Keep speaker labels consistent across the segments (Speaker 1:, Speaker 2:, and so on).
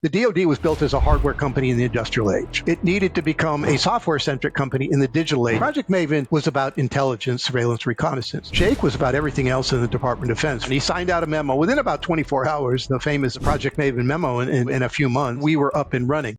Speaker 1: The DoD was built as a hardware company in the industrial age. It needed to become a software-centric company in the digital age. Project Maven was about intelligence, surveillance, reconnaissance. JAIC was about everything else in the Department of Defense. And he signed out a memo within about 24 hours, the famous Project Maven memo. In a few months, we were up and running.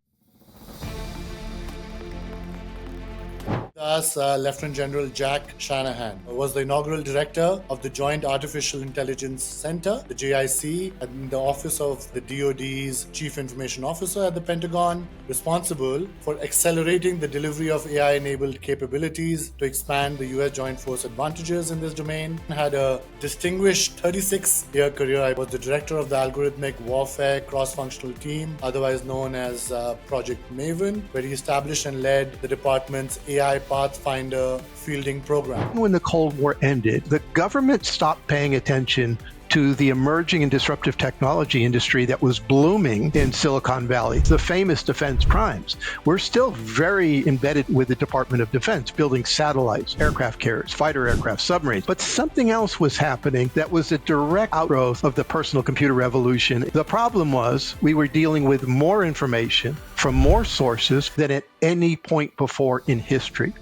Speaker 2: Lieutenant General Jack Shanahan was the inaugural director of the Joint Artificial Intelligence Center, the JAIC, in the office of the DoD's Chief Information Officer at the Pentagon, responsible for accelerating the delivery of AI-enabled capabilities to expand the U.S. Joint Force advantages in this domain. Had a distinguished 36-year career. I was the director of the Algorithmic Warfare Cross-Functional Team, otherwise known as Project Maven, where he established and led the department's AI Pathfinder fielding program.
Speaker 1: When the Cold War ended, the government stopped paying attention to the emerging and disruptive technology industry that was blooming in Silicon Valley, the famous defense primes. We're still very embedded with the Department of Defense, building satellites, aircraft carriers, fighter aircraft, submarines. But something else was happening that was a direct outgrowth of the personal computer revolution. The problem was we were dealing with more information from more sources than at any point before in history.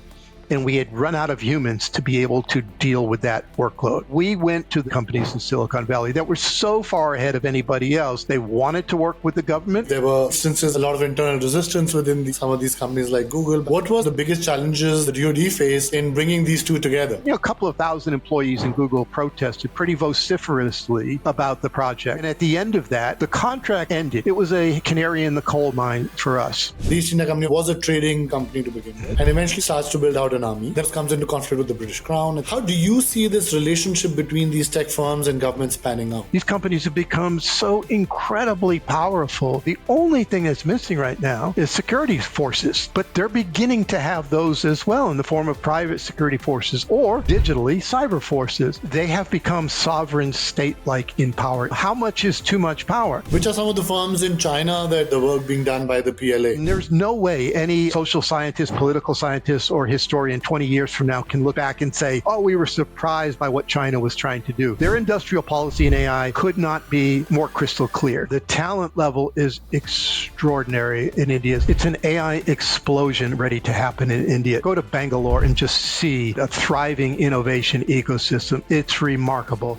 Speaker 1: And we had run out of humans to be able to deal with that workload. We went to the companies in Silicon Valley that were so far ahead of anybody else. They wanted to work with the government.
Speaker 2: There were instances, a lot of internal resistance within some of these companies like Google. What was the biggest challenges the DoD faced in bringing these two together?
Speaker 1: A couple of thousand employees in Google protested pretty vociferously about the project. And at the end of that, the contract ended. It was a canary in the coal mine for us.
Speaker 2: The East India Company was a trading company to begin with, and eventually starts to build out an army that comes into conflict with the British Crown. How do you see this relationship between these tech firms and governments panning out?
Speaker 1: These companies have become so incredibly powerful. The only thing that's missing right now is security forces, but they're beginning to have those as well in the form of private security forces or digitally cyber forces. They have become sovereign state-like in power. How much is too much power?
Speaker 2: Which are some of the firms in China that the work being done by the PLA?
Speaker 1: And there's no way any social scientist, political scientist, or historian 20 years from now can look back and say, oh, we were surprised by what China was trying to do. Their industrial policy in AI could not be more crystal clear. The talent level is extraordinary in India. It's an AI explosion ready to happen in India. Go to Bangalore and just see a thriving innovation ecosystem. It's remarkable.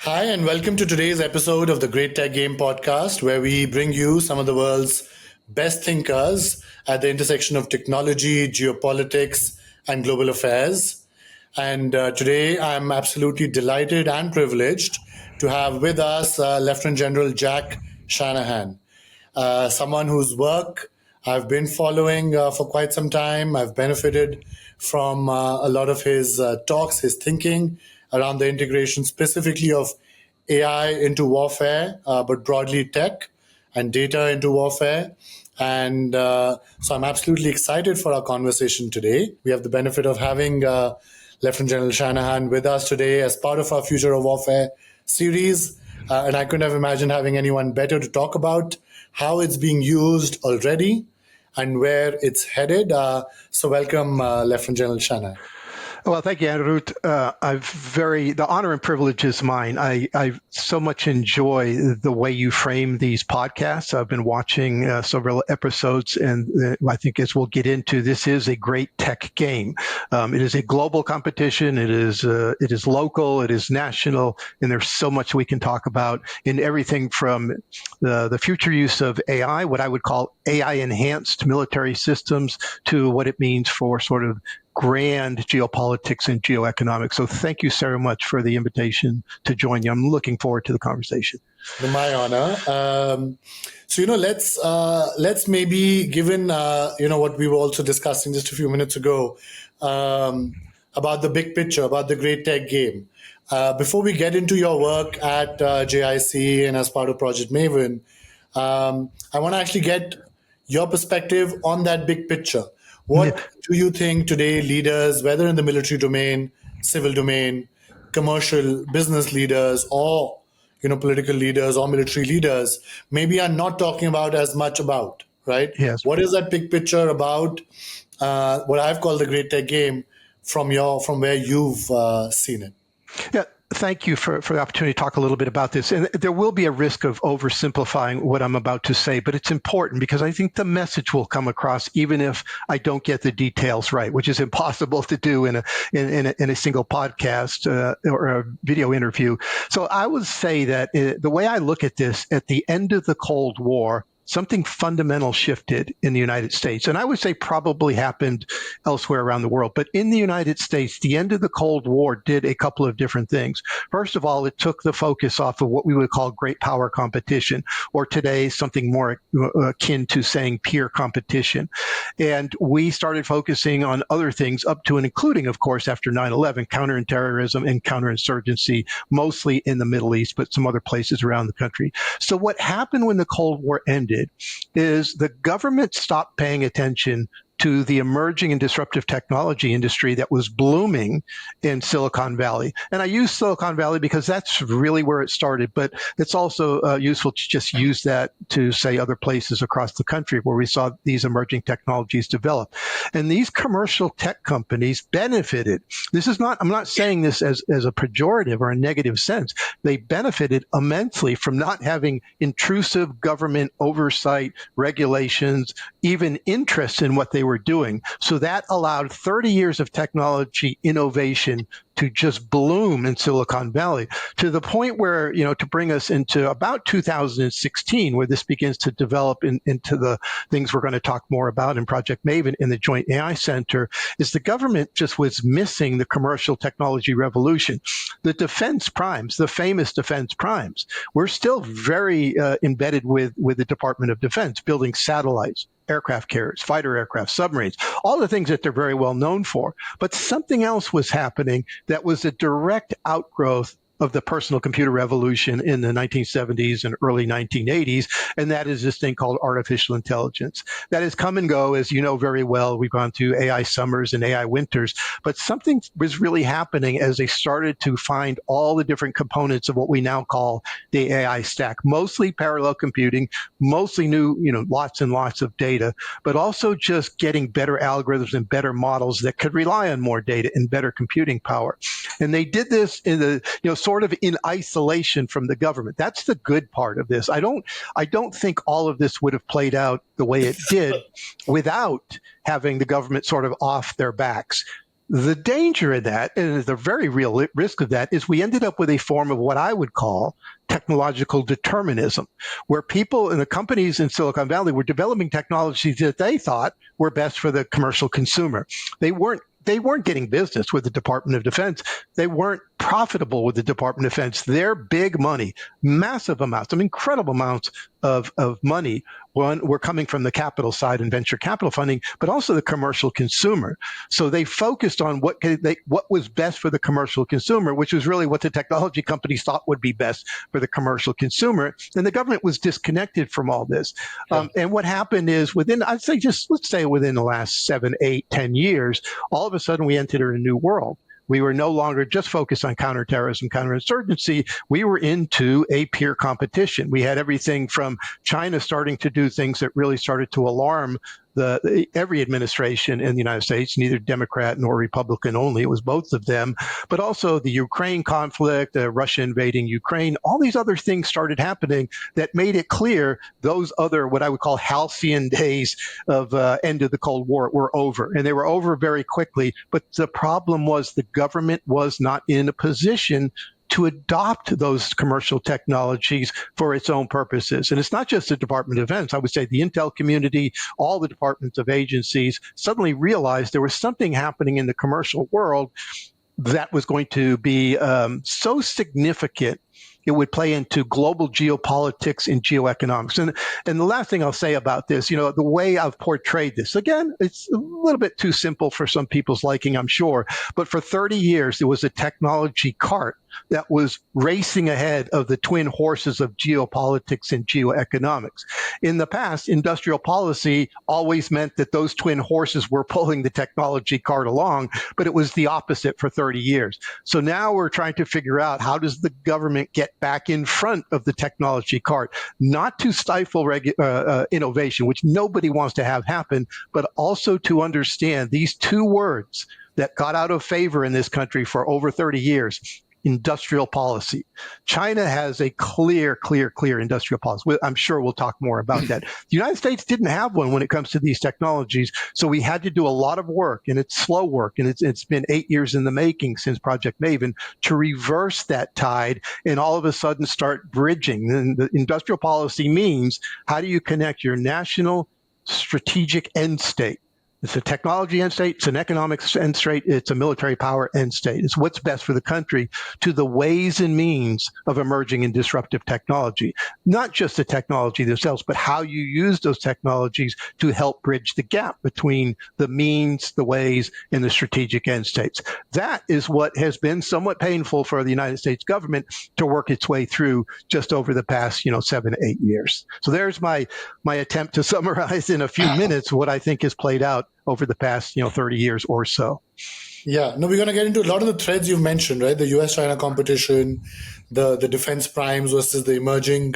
Speaker 2: Hi, and welcome to today's episode of the Great Tech Game podcast, where we bring you some of the world's best thinkers at the intersection of technology, geopolitics, and global affairs. And today I'm absolutely delighted and privileged to have with us Lieutenant General Jack Shanahan, someone whose work I've been following for quite some time. I've benefited from a lot of his talks, his thinking around the integration specifically of AI into warfare, but broadly tech and data into warfare. And so I'm absolutely excited for our conversation today. We have the benefit of having Lieutenant General Shanahan with us today as part of our Future of Warfare series. And I couldn't have imagined having anyone better to talk about how it's being used already and where it's headed. So welcome, Lieutenant General Shanahan.
Speaker 1: Well, thank you, Anirudh. The honor and privilege is mine. I so much enjoy the way you frame these podcasts. I've been watching several episodes, and I think as we'll get into, this is a great tech game. It is a global competition. It is local. It is national, and there's so much we can talk about in everything from the future use of AI, what I would call AI-enhanced military systems, to what it means for sort of grand geopolitics and geoeconomics. So thank you so much for the invitation to join you. I'm looking forward to the conversation.
Speaker 2: My honor. So, let's maybe, given, what we were also discussing just a few minutes ago about the big picture, about the great tech game. Before we get into your work at JAIC and as part of Project Maven, I want to actually get your perspective on that big picture. What do you think today leaders, whether in the military domain, civil domain, commercial business leaders, or political leaders or military leaders, maybe are not talking about as much about, right?
Speaker 1: Yes.
Speaker 2: What is that big picture about, what I've called the great tech game, from where you've seen it.
Speaker 1: Yeah, thank you for the opportunity to talk a little bit about this. And there will be a risk of oversimplifying what I'm about to say, but it's important because I think the message will come across even if I don't get the details right, which is impossible to do in a single podcast or a video interview. So I would say that the way I look at this, at the end of the Cold War, something fundamental shifted in the United States. And I would say probably happened elsewhere around the world. But in the United States, the end of the Cold War did a couple of different things. First of all, it took the focus off of what we would call great power competition, or today something more akin to saying peer competition. And we started focusing on other things up to and including, of course, after 9/11, counterterrorism and counterinsurgency, mostly in the Middle East, but some other places around the country. So what happened when the Cold War ended is the government stopped paying attention to the emerging and disruptive technology industry that was blooming in Silicon Valley. And I use Silicon Valley because that's really where it started, but it's also useful to just use that to say other places across the country where we saw these emerging technologies develop. And these commercial tech companies benefited. I'm not saying this as a pejorative or a negative sense. They benefited immensely from not having intrusive government oversight, regulations, even interest in what they were doing. So that allowed 30 years of technology innovation to just bloom in Silicon Valley to the point where, to bring us into about 2016, where this begins to develop into the things we're going to talk more about in Project Maven in the Joint AI Center, is the government just was missing the commercial technology revolution. The defense primes, the famous defense primes, we're still very embedded with the Department of Defense, building satellites, aircraft carriers, fighter aircraft, submarines, all the things that they're very well known for. But something else was happening that was a direct outgrowth of the personal computer revolution in the 1970s and early 1980s, and that is this thing called artificial intelligence. That has come and go, as you know very well. We've gone through AI summers and AI winters, but something was really happening as they started to find all the different components of what we now call the AI stack, mostly parallel computing, mostly new, lots and lots of data, but also just getting better algorithms and better models that could rely on more data and better computing power. And they did this in the, sort of in isolation from the government. That's the good part of this. I don't think all of this would have played out the way it did without having the government sort of off their backs. The danger of that, and the very real risk of that, is we ended up with a form of what I would call technological determinism, where people in the companies in Silicon Valley were developing technologies that they thought were best for the commercial consumer. They weren't getting business with the Department of Defense. They weren't profitable with the Department of Defense. Their big money, massive amounts, some incredible amounts of money, were coming from the capital side and venture capital funding, but also the commercial consumer. So they focused on what was best for the commercial consumer, which was really what the technology companies thought would be best for the commercial consumer. And the government was disconnected from all this. Yeah. And what happened is let's say within the last 7, 8, 10 years, all of a sudden we entered a new world. We were no longer just focused on counterterrorism, counterinsurgency. We were into a peer competition. We had everything from China starting to do things that really started to alarm every administration in the United States, neither Democrat nor Republican only. It was both of them. But also the Ukraine conflict, Russia invading Ukraine, all these other things started happening that made it clear those other, what I would call halcyon days of end of the Cold War were over. And they were over very quickly. But the problem was the government was not in a position to adopt those commercial technologies for its own purposes. And it's not just the Department of Defense. I would say the intel community, all the departments of agencies suddenly realized there was something happening in the commercial world that was going to be so significant it would play into global geopolitics and geoeconomics. And the last thing I'll say about this, the way I've portrayed this, again, it's a little bit too simple for some people's liking, I'm sure. But for 30 years, there was a technology cart that was racing ahead of the twin horses of geopolitics and geoeconomics. In the past, industrial policy always meant that those twin horses were pulling the technology cart along, but it was the opposite for 30 years. So now we're trying to figure out, how does the government get back in front of the technology cart, not to stifle innovation, which nobody wants to have happen, but also to understand these two words that got out of favor in this country for over 30 years. Industrial policy. China has a clear industrial policy. I'm sure we'll talk more about that. The United States didn't have one when it comes to these technologies, so we had to do a lot of work, and it's slow work, and it's been 8 years in the making since Project Maven to reverse that tide and all of a sudden start bridging. And the industrial policy means, how do you connect your national strategic end state? It's a technology end state, it's an economic end state, it's a military power end state. It's what's best for the country to the ways and means of emerging and disruptive technology. Not just the technology themselves, but how you use those technologies to help bridge the gap between the means, the ways, and the strategic end states. That is what has been somewhat painful for the United States government to work its way through just over the past, 7 to 8 years. So there's my attempt to summarize in a few minutes what I think has played out over the past 30 years or so.
Speaker 2: Yeah, no, we're going to get into a lot of the threads you've mentioned, right? The US-China competition, the defense primes versus the emerging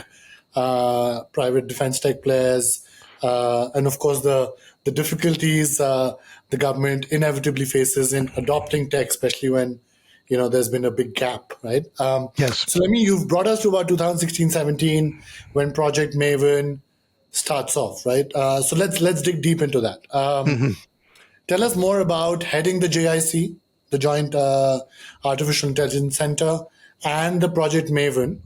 Speaker 2: private defense tech players, and of course the difficulties the government inevitably faces in adopting tech, especially when there's been a big gap, right?
Speaker 1: Yes.
Speaker 2: So you've brought us to about 2016-17 when Project Maven starts off, right? So let's dig deep into that. Tell us more about heading the JAIC, the Joint Artificial Intelligence Center, and the Project Maven,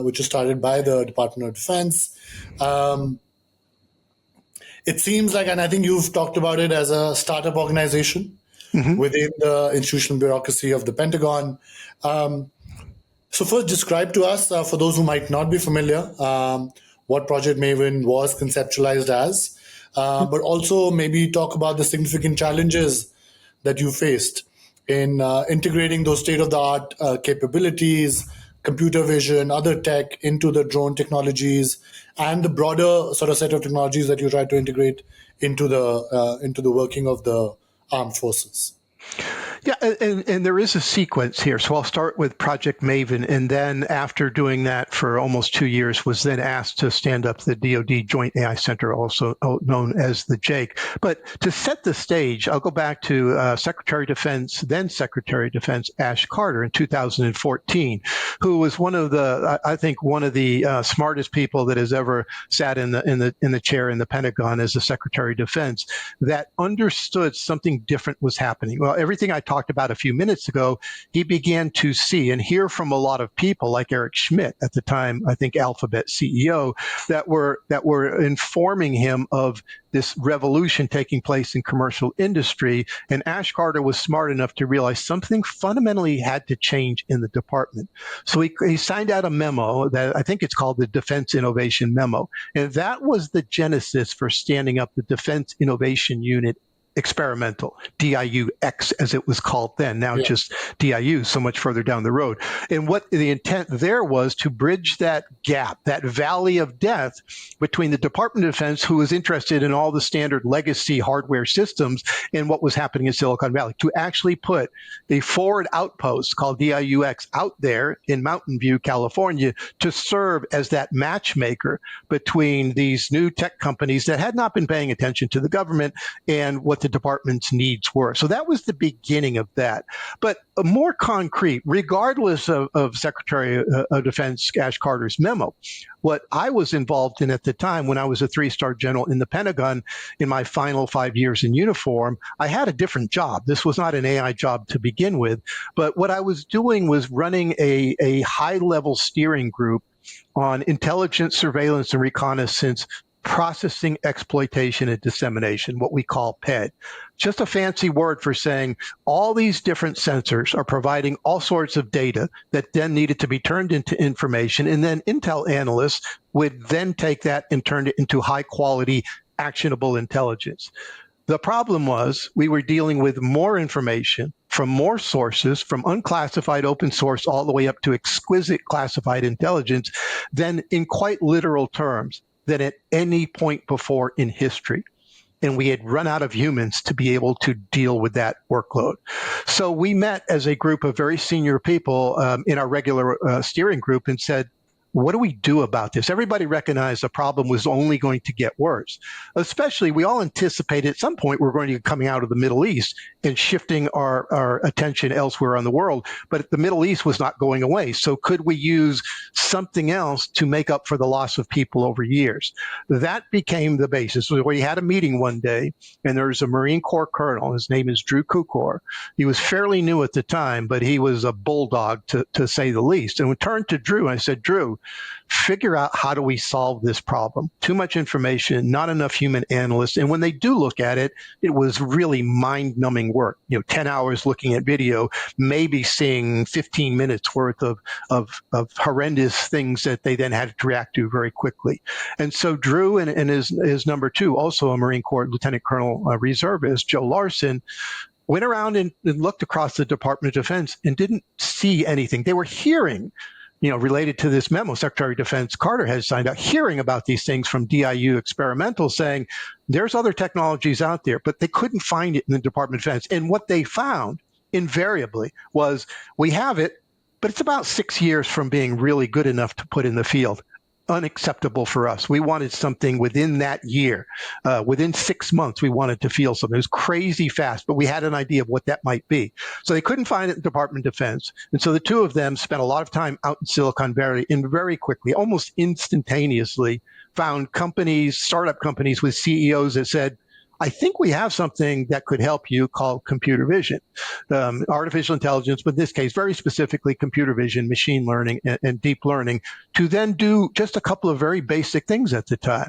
Speaker 2: which is started by the Department of Defense. It seems like, and I think you've talked about it as a startup organization within the institutional bureaucracy of the Pentagon. So first, describe to us, for those who might not be familiar, what Project Maven was conceptualized as, but also maybe talk about the significant challenges that you faced in integrating those state-of-the-art capabilities, computer vision, other tech into the drone technologies, and the broader sort of set of technologies that you try to integrate into the working of the armed forces.
Speaker 1: Yeah, and there is a sequence here. So I'll start with Project Maven, and then after doing that for almost 2 years, was then asked to stand up the DoD Joint AI Center, also known as the JAIC. But to set the stage, I'll go back to Secretary of Defense, then Secretary of Defense Ash Carter in 2014, who was one of the smartest people that has ever sat in the chair in the Pentagon as the Secretary of Defense, that understood something different was happening. Well, everything I talked about a few minutes ago, he began to see and hear from a lot of people like Eric Schmidt, at the time, I think Alphabet CEO, that were informing him of this revolution taking place in commercial industry. And Ash Carter was smart enough to realize something fundamentally had to change in the department. So he signed out a memo that I think it's called the Defense Innovation Memo. And that was the genesis for standing up the Defense Innovation Unit Experimental, DIU-X as it was called then, now just DIU, so much further down the road. And what the intent there was to bridge that gap, that valley of death between the Department of Defense, who was interested in all the standard legacy hardware systems, and what was happening in Silicon Valley, to actually put a forward outpost called DIU-X out there in Mountain View, California, to serve as that matchmaker between these new tech companies that had not been paying attention to the government and what the department's needs were. So that was the beginning of that. But more concrete, regardless of Secretary of Defense Ash Carter's memo, what I was involved in at the time when I was a 3-star general in the Pentagon in my final 5 years in uniform, I had a different job. This was not an AI job to begin with, but what I was doing was running a high-level steering group on intelligence, surveillance, and reconnaissance processing, exploitation, and dissemination, what we call PED. Just a fancy word for saying all these different sensors are providing all sorts of data that then needed to be turned into information, and then Intel analysts would then take that and turn it into high-quality, actionable intelligence. The problem was we were dealing with more information from more sources, from unclassified open source all the way up to exquisite classified intelligence, than in quite literal terms than at any point before in history. And we had run out of humans to be able to deal with that workload. So we met as a group of very senior people in our regular steering group and said, what do we do about this? Everybody recognized the problem was only going to get worse. Especially, we all anticipated at some point we're going to be coming out of the Middle East and shifting our attention elsewhere on the world. But the Middle East was not going away. So could we use something else to make up for the loss of people over years? That became the basis. So we had a meeting one day, and there was a Marine Corps colonel. His name is Drew Kukor. He was fairly new at the time, but he was a bulldog to say the least. And we turned to Drew and I said, Drew, figure out how do we solve this problem? Too much information, not enough human analysts. And when they do look at it, it was really mind-numbing work. 10 hours looking at video, maybe seeing 15 minutes worth of horrendous things that they then had to react to very quickly. And so Drew and his number two, also a Marine Corps Lieutenant Colonel reservist, Joe Larson, went around and looked across the Department of Defense and didn't see anything. They were hearing, related to this memo Secretary of Defense Carter has signed out, hearing about these things from DIU Experimental saying there's other technologies out there, but they couldn't find it in the Department of Defense. And what they found invariably was we have it, but it's about 6 years from being really good enough to put in the field. Unacceptable for us. We wanted something within that year. Within 6 months, we wanted to feel something. It was crazy fast, but we had an idea of what that might be. So they couldn't find it in the Department of Defense. And so the two of them spent a lot of time out in Silicon Valley and very quickly, almost instantaneously, found companies, startup companies with CEOs that said, I think we have something that could help you called computer vision, artificial intelligence, but in this case, very specifically computer vision, machine learning, and deep learning, to then do just a couple of very basic things at the time.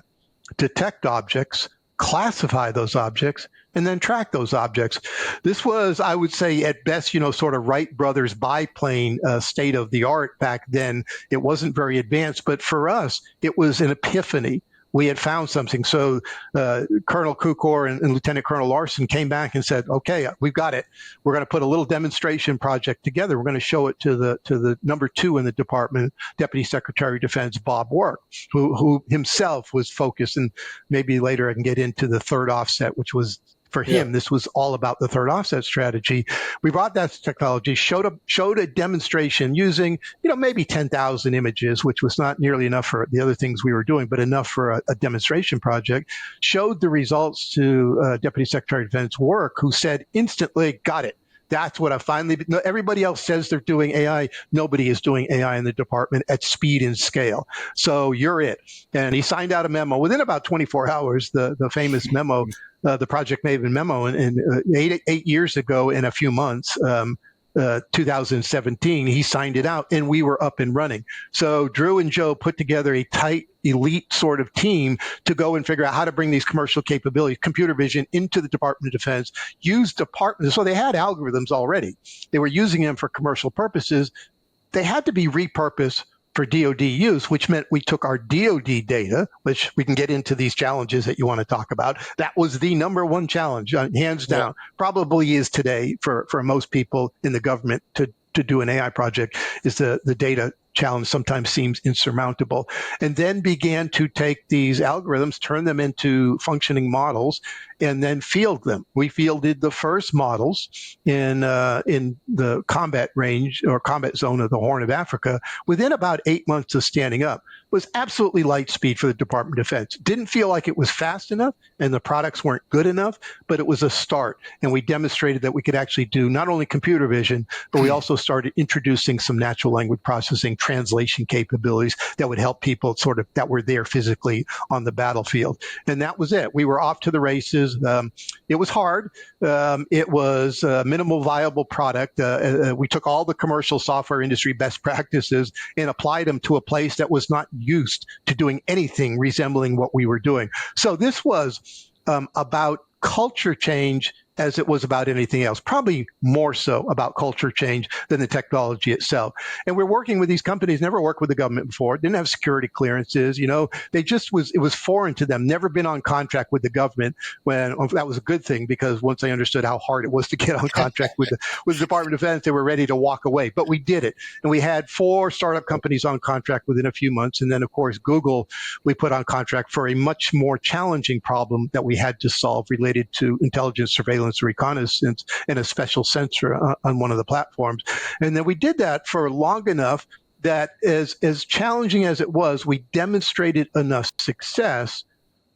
Speaker 1: Detect objects, classify those objects, and then track those objects. This was, I would say, at best, sort of Wright brothers biplane state of the art back then. It wasn't very advanced, but for us, it was an epiphany. We had found something. So Colonel Kukor and Lieutenant Colonel Larson came back and said, okay, we've got it. We're going to put a little demonstration project together. We're going to show it to the number two in the department, Deputy Secretary of Defense Bob Work, who himself was focused. And maybe later I can get into the third offset, which was, for him, This was all about the third offset strategy. We brought that technology, showed a demonstration using, maybe 10,000 images, which was not nearly enough for the other things we were doing, but enough for a demonstration project. Showed the results to Deputy Secretary of Defense Work, who said instantly, got it. That's what I finally, everybody else says they're doing AI. Nobody is doing AI in the department at speed and scale. So you're it. And he signed out a memo within about 24 hours, the famous memo, the Project Maven memo, and 8 years ago in a few months, 2017, he signed it out and we were up and running. So Drew and Joe put together a tight elite sort of team to go and figure out how to bring these commercial capabilities, computer vision, into the Department of Defense, use departments. So they had algorithms already. They were using them for commercial purposes. They had to be repurposed for DoD use, which meant we took our DoD data, which we can get into these challenges that you want to talk about. That was the number one challenge, hands down, probably is today for most people in the government to do an AI project, is the data challenge sometimes seems insurmountable, and then began to take these algorithms, turn them into functioning models, and then field them. We fielded the first models in the combat range or combat zone of the Horn of Africa within about 8 months of standing up. It was absolutely light speed for the Department of Defense. Didn't feel like it was fast enough and the products weren't good enough, but it was a start. And we demonstrated that we could actually do not only computer vision, but we also started introducing some natural language processing, translation capabilities that would help people sort of that were there physically on the battlefield. And that was it. We were off to the races. It was hard. It was a minimal viable product. We took all the commercial software industry best practices and applied them to a place that was not used to doing anything resembling what we were doing. So this was about culture change as it was about anything else, probably more so about culture change than the technology itself. And we're working with these companies, never worked with the government before, didn't have security clearances, they just it was foreign to them, never been on contract with the government. When that was a good thing, because once they understood how hard it was to get on contract with the Department of Defense, they were ready to walk away. But we did it. And we had 4 startup companies on contract within a few months. And then, of course, Google, we put on contract for a much more challenging problem that we had to solve related to intelligence, surveillance, reconnaissance, and a special sensor on one of the platforms. And then we did that for long enough that as challenging as it was, we demonstrated enough success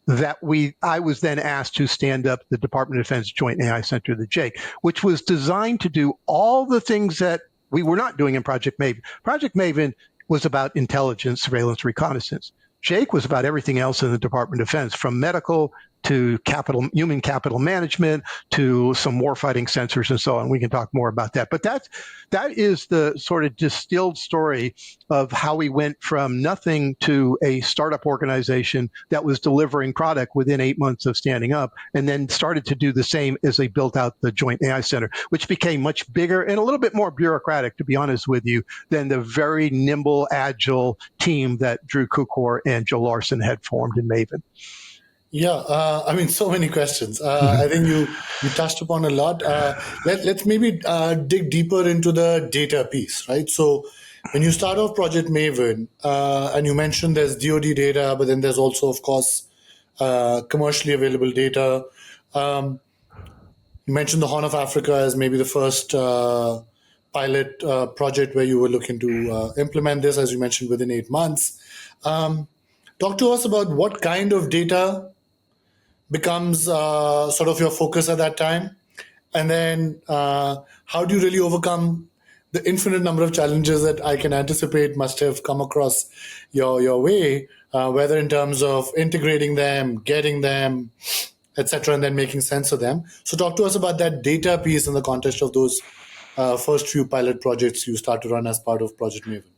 Speaker 1: that I was then asked to stand up the Department of Defense Joint AI Center, the JAIC, which was designed to do all the things that we were not doing in Project Maven. Project Maven was about intelligence, surveillance, reconnaissance. JAIC was about everything else in the Department of Defense, from medical to human capital management to some warfighting sensors and so on. We can talk more about that. But that is the sort of distilled story of how we went from nothing to a startup organization that was delivering product within 8 months of standing up, and then started to do the same as they built out the Joint AI Center, which became much bigger and a little bit more bureaucratic, to be honest with you, than the very nimble, agile team that Drew Kukor and Joe Larson had formed in Maven.
Speaker 2: Yeah, so many questions. I think you touched upon a lot. Let's maybe dig deeper into the data piece, right? So when you start off Project Maven, and you mentioned there's DoD data, but then there's also, of course, commercially available data. You mentioned the Horn of Africa as maybe the first pilot project where you were looking to implement this, as you mentioned, within 8 months. Talk to us about what kind of data becomes sort of your focus at that time, and then how do you really overcome the infinite number of challenges that I can anticipate must have come across your way, whether in terms of integrating them, getting them, etc., and then making sense of them. So talk to us about that data piece in the context of those first few pilot projects you started on as part of Project Maven.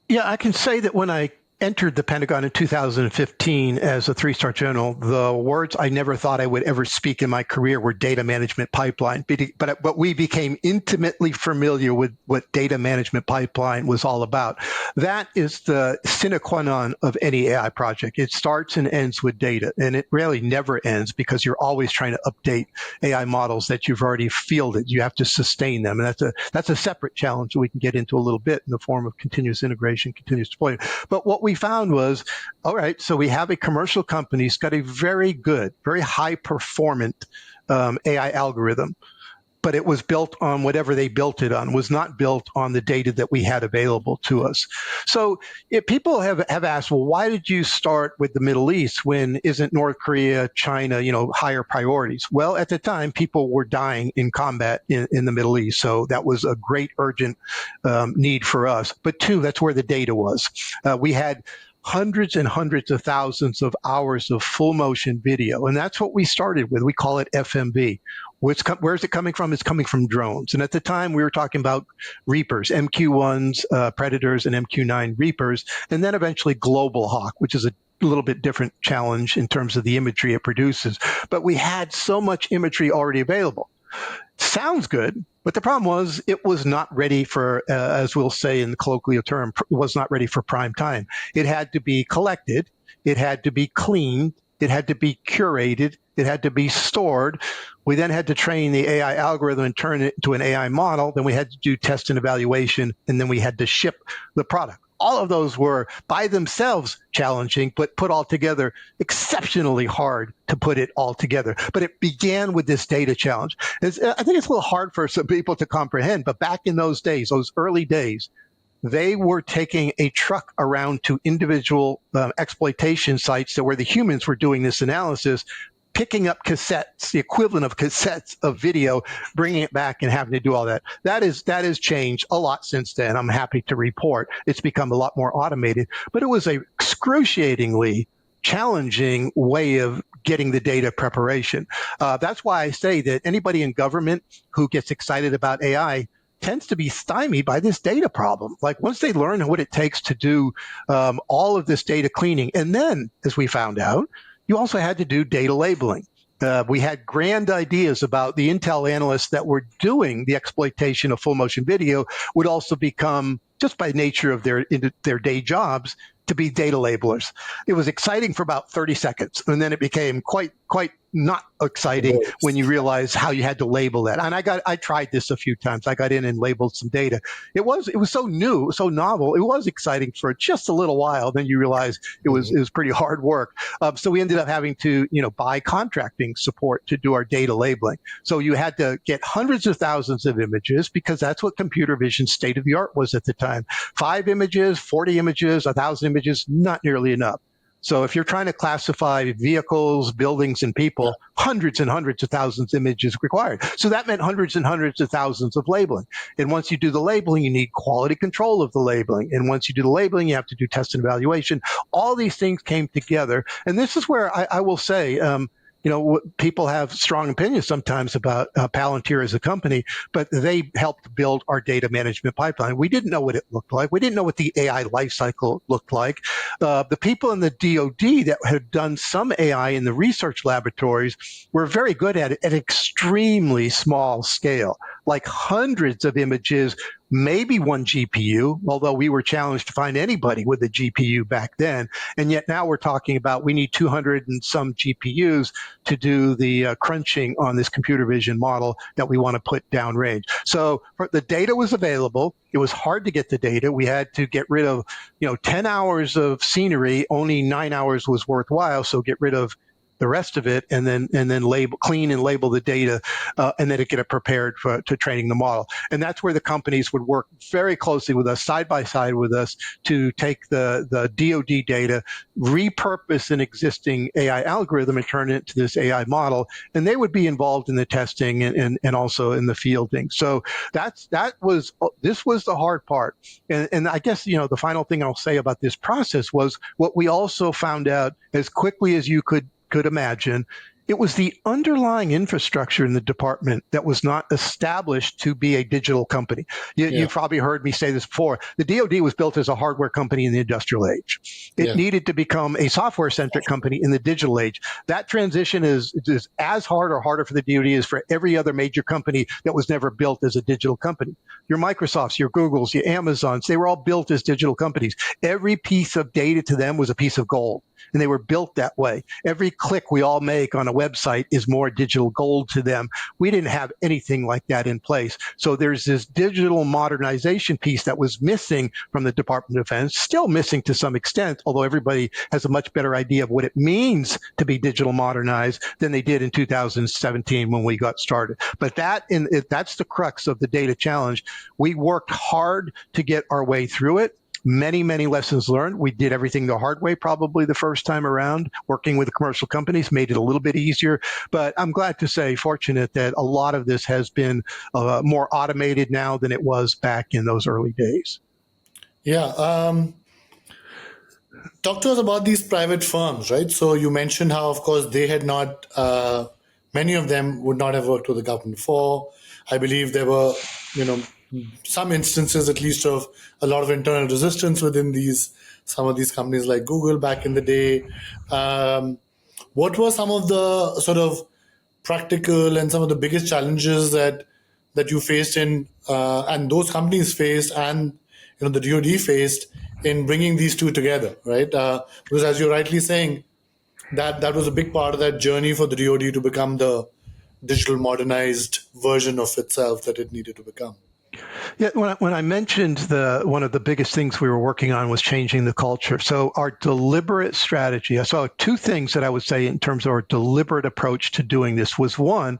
Speaker 1: Yeah, I can say that when I entered the Pentagon in 2015 as a 3-star general, the words I never thought I would ever speak in my career were data management pipeline. But we became intimately familiar with what data management pipeline was all about. That is the sine qua non of any AI project. It starts and ends with data, and it really never ends because you're always trying to update AI models that you've already fielded. You have to sustain them, and that's a separate challenge that we can get into a little bit in the form of continuous integration, continuous deployment. But what we found was, all right, so we have a commercial company that's got a very good, very high performant AI algorithm, but it was built on whatever they built it on, was not built on the data that we had available to us. So if people have asked, well, why did you start with the Middle East when isn't North Korea, China, higher priorities? Well, at the time, people were dying in combat in the Middle East. So that was a great urgent need for us. But two, that's where the data was. We had hundreds and hundreds of thousands of hours of full motion video. And that's what we started with. We call it FMV. Where is it coming from? It's coming from drones. And at the time, we were talking about Reapers, MQ-1s, Predators, and MQ-9 Reapers, and then eventually Global Hawk, which is a little bit different challenge in terms of the imagery it produces. But we had so much imagery already available. Sounds good, but the problem was it was not ready for, as we'll say in the colloquial term, it was not ready for prime time. It had to be collected. It had to be cleaned. It had to be curated. It had to be stored. We then had to train the AI algorithm and turn it into an AI model. Then we had to do test and evaluation, and then we had to ship the product. All of those were by themselves challenging, but put all together exceptionally hard to put it all together. But it began with this data challenge. I think it's a little hard for some people to comprehend, but back in those days, those early days, they were taking a truck around to individual exploitation sites where the humans were doing this analysis, picking up cassettes, the equivalent of cassettes of video, bringing it back and having to do all that. That has changed a lot since then. I'm happy to report it's become a lot more automated, but it was a excruciatingly challenging way of getting the data preparation. That's why I say that anybody in government who gets excited about AI tends to be stymied by this data problem. Like once they learn what it takes to do all of this data cleaning, and then, as we found out, you also had to do data labeling. We had grand ideas about the Intel analysts that were doing the exploitation of full motion video would also become, just by nature of their day jobs, to be data labelers. It was exciting for about 30 seconds, and then it became quite not exciting when you realize how you had to label that. And I tried this a few times. I got in and labeled some data. It was so new, so novel. It was exciting for just a little while. Then you realize it was pretty hard work. So we ended up having to buy contracting support to do our data labeling. So you had to get hundreds of thousands of images, because that's what computer vision state of the art was at the time. 5 images, 40 images, 1,000 images, not nearly enough. So if you're trying to classify vehicles, buildings, and people, hundreds and hundreds of thousands of images required. So that meant hundreds and hundreds of thousands of labeling. And once you do the labeling, you need quality control of the labeling. And once you do the labeling, you have to do test and evaluation. All these things came together. And this is where I will say, people have strong opinions sometimes about Palantir as a company, but they helped build our data management pipeline. We didn't know what it looked like. We didn't know what the AI lifecycle looked like. The people in the DoD that had done some AI in the research laboratories were very good at it at extremely small scale, like hundreds of images, maybe one GPU, although we were challenged to find anybody with a GPU back then. And yet now we're talking about we need 200 and some GPUs to do the crunching on this computer vision model that we want to put downrange. So the data was available. It was hard to get the data. We had to get rid of 10 hours of scenery. Only 9 hours was worthwhile. So get rid of the rest of it, and then clean and label the data, and then get it prepared to training the model. And that's where the companies would work very closely with us, side by side with us, to take the DoD data, repurpose an existing AI algorithm, and turn it into this AI model. And they would be involved in the testing and also in the fielding. So this was the hard part. And I guess the final thing I'll say about this process was what we also found out as quickly as you could imagine. It was the underlying infrastructure in the department that was not established to be a digital company. You've probably heard me say this before. The DoD was built as a hardware company in the industrial age. It needed to become a software-centric company in the digital age. That transition is as hard or harder for the DoD as for every other major company that was never built as a digital company. Your Microsofts, your Googles, your Amazons, they were all built as digital companies. Every piece of data to them was a piece of gold, and they were built that way. Every click we all make on a website is more digital gold to them. We didn't have anything like that in place. So there's this digital modernization piece that was missing from the Department of Defense, still missing to some extent, although everybody has a much better idea of what it means to be digital modernized than they did in 2017 when we got started. But that's the crux of the data challenge. We worked hard to get our way through it. Many, many lessons learned. We did everything the hard way probably the first time around. Working with the commercial companies made it a little bit easier. But I'm glad to say, fortunate, that a lot of this has been more automated now than it was back in those early days.
Speaker 2: Yeah. Talk to us about these private firms, right? So you mentioned how, of course, they had not, many of them would not have worked with the government before. I believe there were, some instances at least of a lot of internal resistance within some of these companies like Google back in the day. What were some of the sort of practical and some of the biggest challenges that you faced and those companies faced, and the DoD faced in bringing these two together, right? Because as you're rightly saying, that was a big part of that journey for the DoD to become the digital modernized version of itself that it needed to become.
Speaker 1: Yeah, when I mentioned one of the biggest things we were working on was changing the culture. So our deliberate strategy, I saw two things that I would say in terms of our deliberate approach to doing this was, one,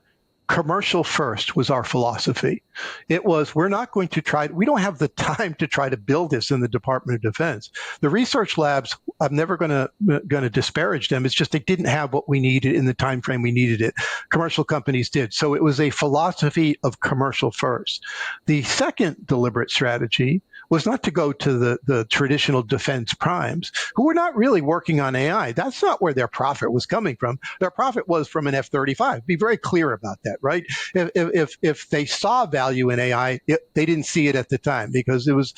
Speaker 1: commercial first was our philosophy. It was, we don't have the time to try to build this in the Department of Defense. The research labs, I'm never going to disparage them. It's just they didn't have what we needed in the time frame we needed it. Commercial companies did. So it was a philosophy of commercial first. The second deliberate strategy was not to go to the traditional defense primes, who were not really working on AI. That's not where their profit was coming from. Their profit was from an F-35. Be very clear about that, right? If they saw value in AI, they didn't see it at the time because it was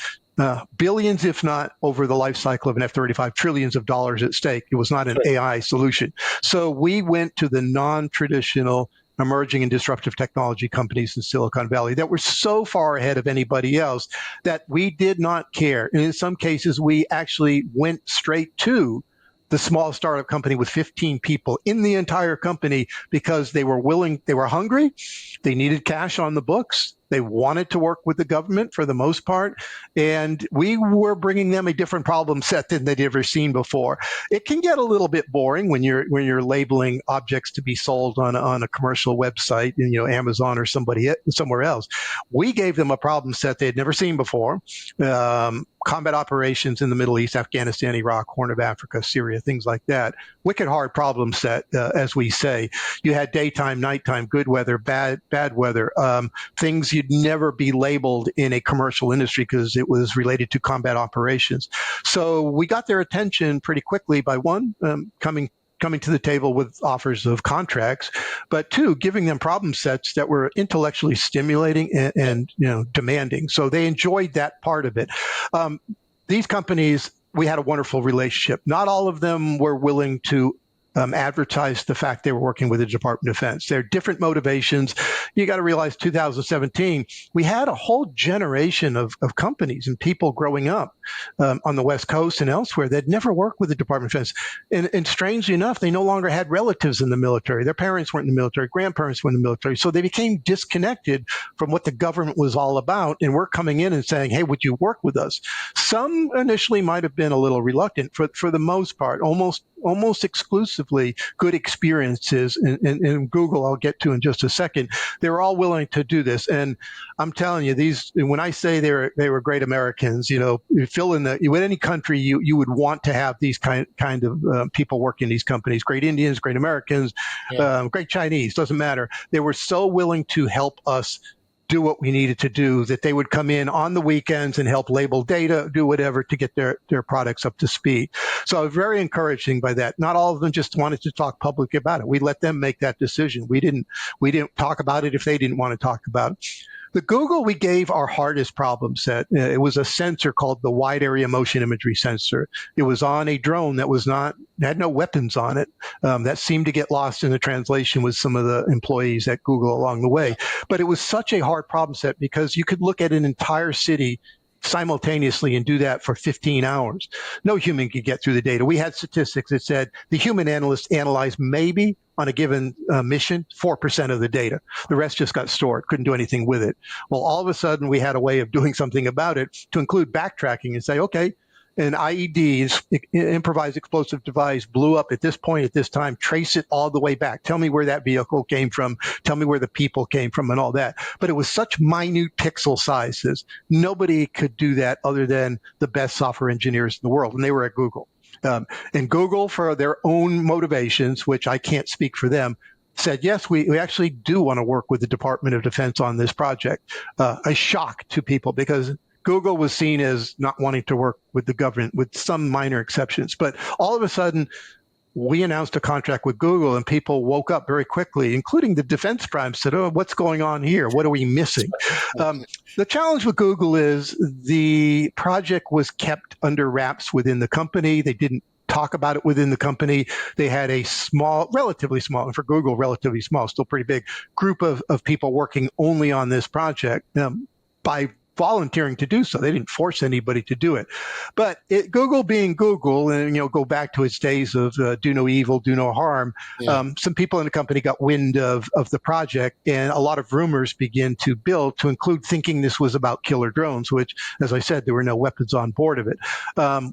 Speaker 1: billions, if not over the life cycle of an F-35, trillions of dollars at stake. It was not an AI solution. So we went to the non-traditional emerging and disruptive technology companies in Silicon Valley that were so far ahead of anybody else that we did not care. And in some cases, we actually went straight to the small startup company with 15 people in the entire company because they were willing, they were hungry, they needed cash on the books, they wanted to work with the government for the most part, and we were bringing them a different problem set than they'd ever seen before. It can get a little bit boring when you're labeling objects to be sold on a commercial website, Amazon or somewhere else. We gave them a problem set they'd never seen before. Combat operations in the Middle East, Afghanistan, Iraq, Horn of Africa, Syria, things like that. Wicked hard problem set, as we say. You had daytime, nighttime, good weather, bad weather, things you'd never be labeled in a commercial industry because it was related to combat operations. So we got their attention pretty quickly by one, coming to the table with offers of contracts, but two, giving them problem sets that were intellectually stimulating and demanding. So they enjoyed that part of it. These companies, we had a wonderful relationship. Not all of them were willing to advertise the fact they were working with the Department of Defense. There are different motivations. You got to realize 2017, we had a whole generation of companies and people growing up on the West Coast and elsewhere that never worked with the Department of Defense. And strangely enough, they no longer had relatives in the military. Their parents weren't in the military, grandparents were in the military. So they became disconnected from what the government was all about. And we're coming in and saying, hey, would you work with us? Some initially might have been a little reluctant. For the most part, almost exclusively good experiences in Google, I'll get to in just a second. They were all willing to do this. And I'm telling you, when I say they were great Americans, you fill in with any country, you would want to have these kind of people working in these companies. Great Indians, great Americans, great Chinese, doesn't matter. They were so willing to help us do what we needed to do, that they would come in on the weekends and help label data, do whatever to get their products up to speed. So I was very encouraging by that. Not all of them just wanted to talk publicly about it. We let them make that decision. We didn't talk about it if they didn't want to talk about it. The Google, we gave our hardest problem set. It was a sensor called the Wide Area Motion Imagery Sensor. It was on a drone that had no weapons on it. That seemed to get lost in the translation with some of the employees at Google along the way. But it was such a hard problem set because you could look at an entire city simultaneously and do that for 15 hours. No human could get through the data. We had statistics that said the human analyst analyzed maybe on a given mission 4% of the data. The rest just got stored, couldn't do anything with it. Well, all of a sudden we had a way of doing something about it to include backtracking and say, okay, an IED, improvised explosive device, blew up at this point at this time, trace it all the way back. Tell me where that vehicle came from. Tell me where the people came from and all that. But it was such minute pixel sizes. Nobody could do that other than the best software engineers in the world. And they were at Google. And Google, for their own motivations, which I can't speak for them, said, yes, we actually do want to work with the Department of Defense on this project. A shock to people because Google was seen as not wanting to work with the government with some minor exceptions. But all of a sudden, we announced a contract with Google and people woke up very quickly, including the defense primes, said, oh, what's going on here? What are we missing? The challenge with Google is the project was kept under wraps within the company. They didn't talk about it within the company. They had a relatively small, and for Google, relatively small, still pretty big, group of people working only on this project by volunteering to do so. They didn't force anybody to do it. But Google being Google, and go back to its days of do no evil, do no harm, some people in the company got wind of the project, and a lot of rumors began to build to include thinking this was about killer drones, which, as I said, there were no weapons on board of it.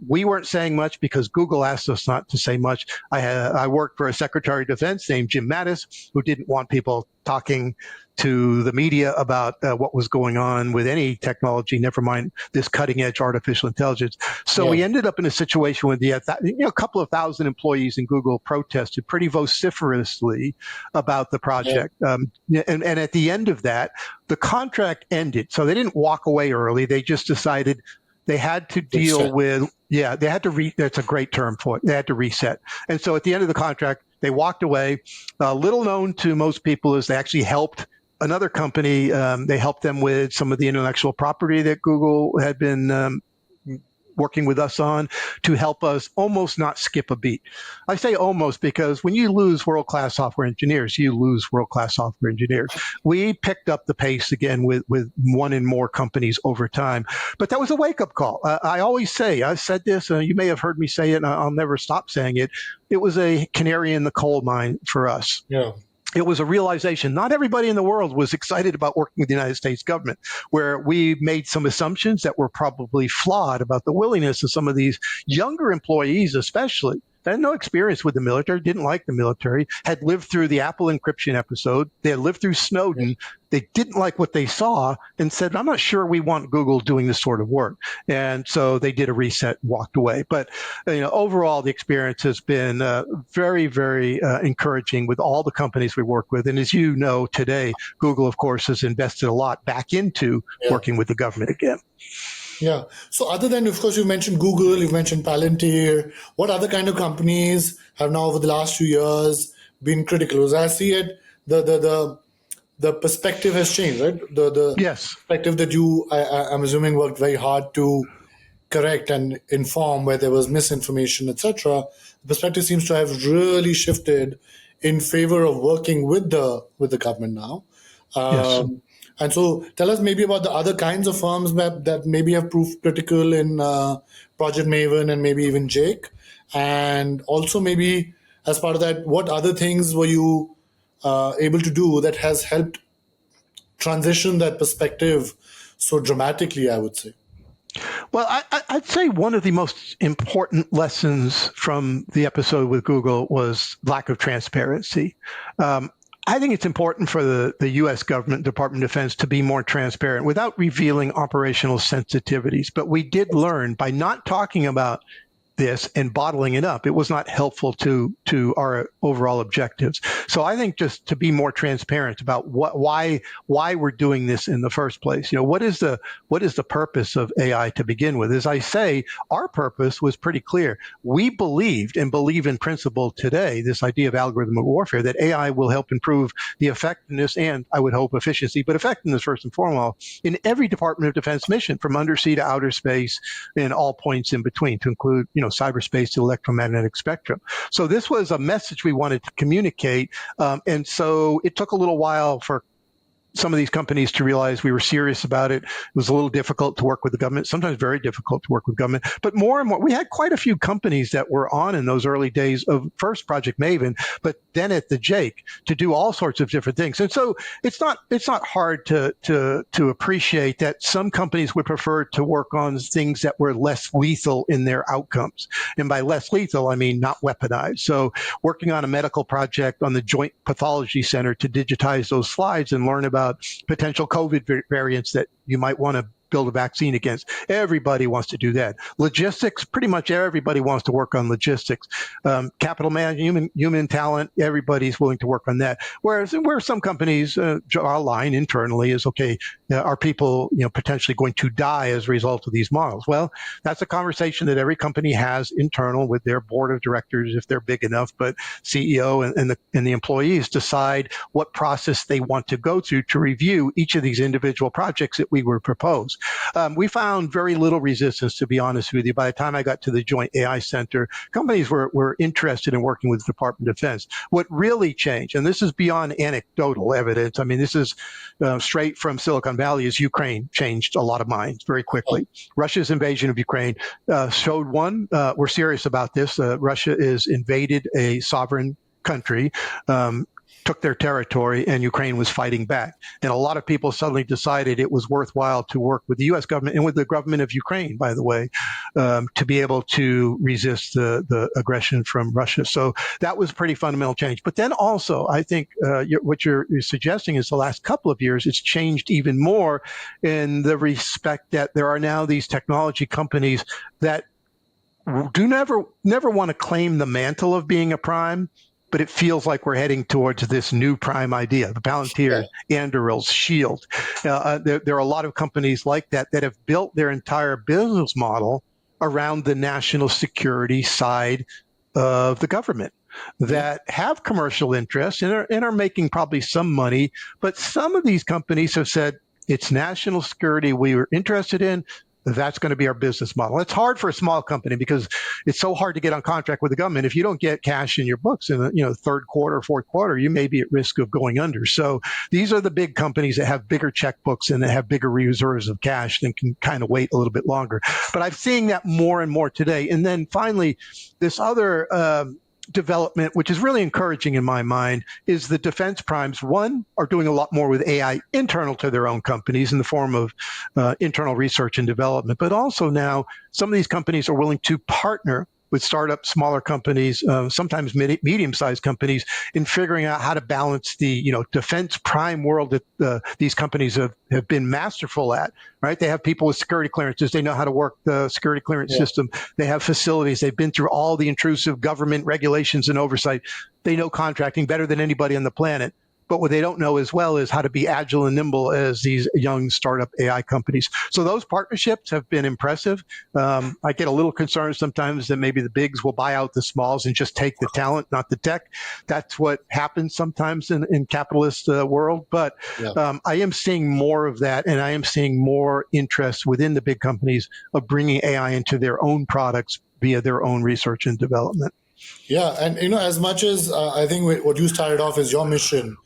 Speaker 1: We weren't saying much because Google asked us not to say much. I worked for a Secretary of Defense named Jim Mattis, who didn't want people talking to the media about what was going on with any technology, never mind this cutting-edge artificial intelligence. So we ended up in a situation where a couple of thousand employees in Google protested pretty vociferously about the project. And at the end of that, the contract ended. So they didn't walk away early. They just decided they had to deal with, they had to that's a great term for it. They had to reset. And so at the end of the contract, they walked away. Little known to most people is they actually helped another company. They helped them with some of the intellectual property that Google had been working with us on to help us almost not skip a beat. I say almost because when you lose world-class software engineers, you lose world-class software engineers. We picked up the pace again with one and more companies over time. But that was a wake-up call. I always say, I said this, you may have heard me say it, and I'll never stop saying it. It was a canary in the coal mine for us.
Speaker 2: Yeah.
Speaker 1: It was a realization. Not everybody in the world was excited about working with the United States government, where we made some assumptions that were probably flawed about the willingness of some of these younger employees, especially, that had no experience with the military, didn't like the military, had lived through the Apple encryption episode. They had lived through Snowden. They didn't like what they saw and said, I'm not sure we want Google doing this sort of work. And so they did a reset and walked away. But overall, the experience has been very, very encouraging with all the companies we work with. And as you know, today, Google, of course, has invested a lot back into working with the government again.
Speaker 2: Yeah. So other than, of course, you mentioned Google, you've mentioned Palantir, what other kind of companies have now over the last few years been critical? As I see it, the perspective has changed, right? The
Speaker 1: Yes.
Speaker 2: perspective that I'm assuming, worked very hard to correct and inform where there was misinformation, etc. The perspective seems to have really shifted in favor of working with the government now.
Speaker 1: Yes.
Speaker 2: And so tell us maybe about the other kinds of firms that maybe have proved critical in Project Maven and maybe even JAIC. And also maybe as part of that, what other things were you able to do that has helped transition that perspective so dramatically, I would say?
Speaker 1: Well, I'd say one of the most important lessons from the episode with Google was lack of transparency. I think it's important for the U.S. government, Department of Defense, to be more transparent without revealing operational sensitivities. But we did learn by not talking about this and bottling it up, it was not helpful to our overall objectives. So I think just to be more transparent about why we're doing this in the first place. What is the purpose of AI to begin with? As I say, our purpose was pretty clear. We believed and believe in principle today, this idea of algorithmic warfare, that AI will help improve the effectiveness and, I would hope, efficiency, but effectiveness first and foremost in every Department of Defense mission, from undersea to outer space and all points in between, to include, cyberspace to electromagnetic spectrum. So this was a message we wanted to communicate. And so it took a little while for some of these companies to realize we were serious about it. It was a little difficult to work with the government, sometimes very difficult to work with government. But more and more, we had quite a few companies that were on in those early days of first Project Maven, but then at the JAIC to do all sorts of different things. And so it's not hard to appreciate that some companies would prefer to work on things that were less lethal in their outcomes. And by less lethal, I mean not weaponized. So working on a medical project on the Joint Pathology Center to digitize those slides and learn about potential COVID variants that you might want to build a vaccine against. Everybody wants to do that. Logistics, pretty much everybody wants to work on logistics. Capital management, human talent, everybody's willing to work on that. Whereas where some companies draw a line internally is, okay, are people potentially going to die as a result of these models? Well, that's a conversation that every company has internal with their board of directors if they're big enough, but CEO and the employees decide what process they want to go through to review each of these individual projects that we would propose. We found very little resistance, to be honest with you. By the time I got to the Joint AI Center, companies were interested in working with the Department of Defense. What really changed, and this is beyond anecdotal evidence, I mean, this is straight from Silicon Valley, is Ukraine changed a lot of minds very quickly. Russia's invasion of Ukraine showed we're serious about this. Russia is invaded a sovereign country, took their territory, and Ukraine was fighting back. And a lot of people suddenly decided it was worthwhile to work with the U.S. government and with the government of Ukraine, by the way, to be able to resist the aggression from Russia. So that was a pretty fundamental change. But then also, I think what you're suggesting is the last couple of years, it's changed even more in the respect that there are now these technology companies that do never want to claim the mantle of being a prime, but it feels like we're heading towards this new prime idea, the Palantir, Andurils, Shield. There are a lot of companies like that have built their entire business model around the national security side of the government, that have commercial interests and are making probably some money. But some of these companies have said, it's national security we were interested in. That's going to be our business model. It's hard for a small company because it's so hard to get on contract with the government. If you don't get cash in your books in the third quarter, fourth quarter, you may be at risk of going under. So these are the big companies that have bigger checkbooks and that have bigger reserves of cash and can kind of wait a little bit longer. But I'm seeing that more and more today. And then finally, this other development, which is really encouraging in my mind, is the defense primes, one, are doing a lot more with AI internal to their own companies in the form of internal research and development. But also now, some of these companies are willing to partner with startup, smaller companies, sometimes medium-sized companies, in figuring out how to balance the defense prime world that these companies have been masterful at. Right? They have people with security clearances. They know how to work the security clearance system. They have facilities. They've been through all the intrusive government regulations and oversight. They know contracting better than anybody on the planet. But what they don't know as well is how to be agile and nimble as these young startup AI companies. So those partnerships have been impressive. I get a little concerned sometimes that maybe the bigs will buy out the smalls and just take the talent, not the tech. That's what happens sometimes in capitalist world. But I am seeing more of that, and I am seeing more interest within the big companies of bringing AI into their own products via their own research and development.
Speaker 2: Yeah, and as much as I think what you started off as your mission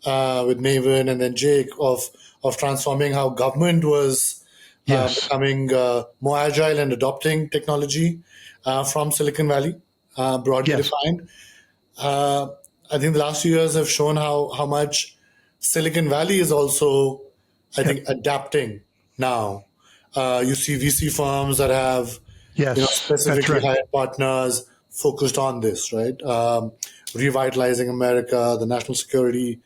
Speaker 2: with Maven and then JAIC of transforming how government was becoming more agile and adopting technology from Silicon Valley, broadly defined. I think the last few years have shown how much Silicon Valley is also, I think, adapting now. You see VC firms that have specifically hired partners focused on this, right? Revitalizing America, the national security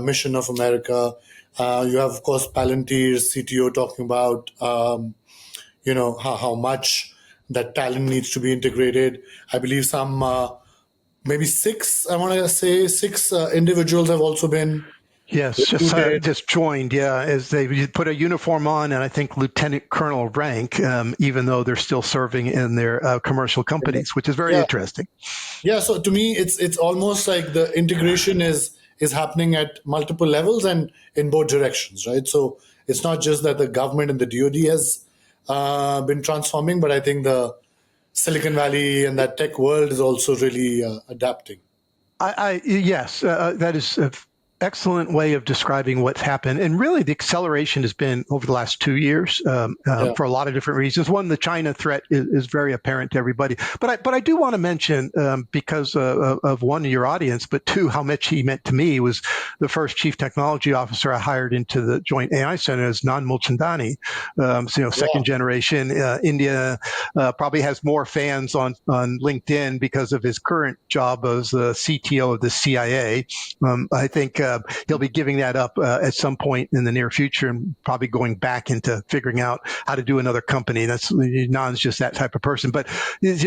Speaker 2: mission of America. You have, of course, Palantir's CTO talking about, how much that talent needs to be integrated. I believe maybe six individuals have also been
Speaker 1: just joined, as they put a uniform on, and I think lieutenant colonel rank, even though they're still serving in their commercial companies, which is very interesting.
Speaker 2: Yeah, so to me, it's almost like the integration is happening at multiple levels and in both directions, right? So it's not just that the government and the DoD has been transforming, but I think the Silicon Valley and that tech world is also really adapting.
Speaker 1: Yes, that is excellent way of describing what's happened. And really, the acceleration has been over the last 2 years for a lot of different reasons. One, the China threat is very apparent to everybody. But I do want to mention, because of one, your audience, but two, how much he meant to me, was the first chief technology officer I hired into the Joint AI Center is Nan Mulchandani. Second generation. India probably has more fans on LinkedIn because of his current job as the CTO of the CIA. I think he'll be giving that up at some point in the near future and probably going back into figuring out how to do another company. Nan's just that type of person. But his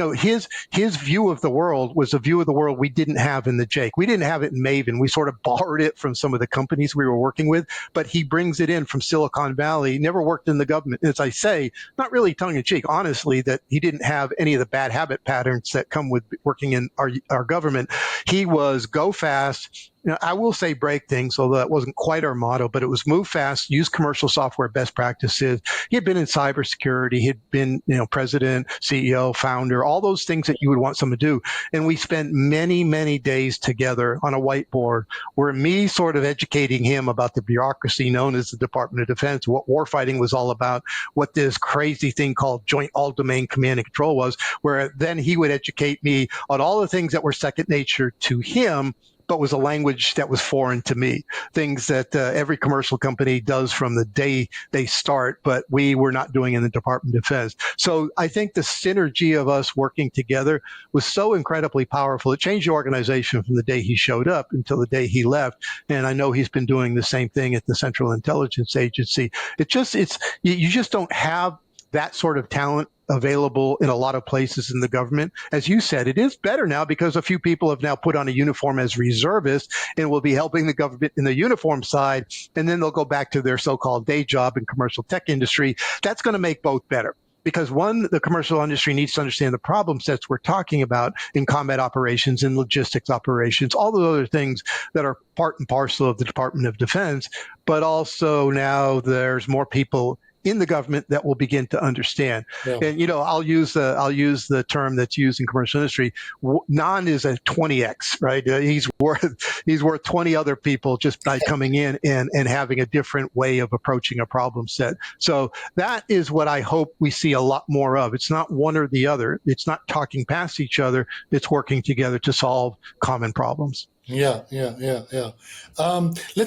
Speaker 1: view of the world was a view of the world we didn't have in the JAIC. We didn't have it in Maven. We sort of borrowed it from some of the companies we were working with, but he brings it in from Silicon Valley. Never worked in the government. As I say, not really tongue in cheek, honestly, that he didn't have any of the bad habit patterns that come with working in our government. He was go fast. I will say break things, although that wasn't quite our motto, but it was move fast, use commercial software best practices. He had been in cybersecurity. He'd been, president, CEO, founder, all those things that you would want someone to do. And we spent many, many days together on a whiteboard where me sort of educating him about the bureaucracy known as the Department of Defense, what warfighting was all about, what this crazy thing called Joint All-Domain Command and Control was, where then he would educate me on all the things that were second nature to him, but was a language that was foreign to me. Things that every commercial company does from the day they start, but we were not doing in the Department of Defense. So I think the synergy of us working together was so incredibly powerful. It changed the organization from the day he showed up until the day he left. And I know he's been doing the same thing at the Central Intelligence Agency. You just don't have that sort of talent available in a lot of places in the government. As you said, it is better now because a few people have now put on a uniform as reservists and will be helping the government in the uniform side, and then they'll go back to their so-called day job in commercial tech industry. That's going to make both better. Because one, the commercial industry needs to understand the problem sets we're talking about in combat operations and logistics operations, all those other things that are part and parcel of the Department of Defense. But also now there's more people in the government that will begin to understand.
Speaker 2: Yeah.
Speaker 1: And I'll use the term that's used in commercial industry. Non is a 20x, right? He's worth 20 other people just by coming in and having a different way of approaching a problem set. So that is what I hope we see a lot more of. It's not one or the other. It's not talking past each other. It's working together to solve common problems.
Speaker 2: Yeah. Let's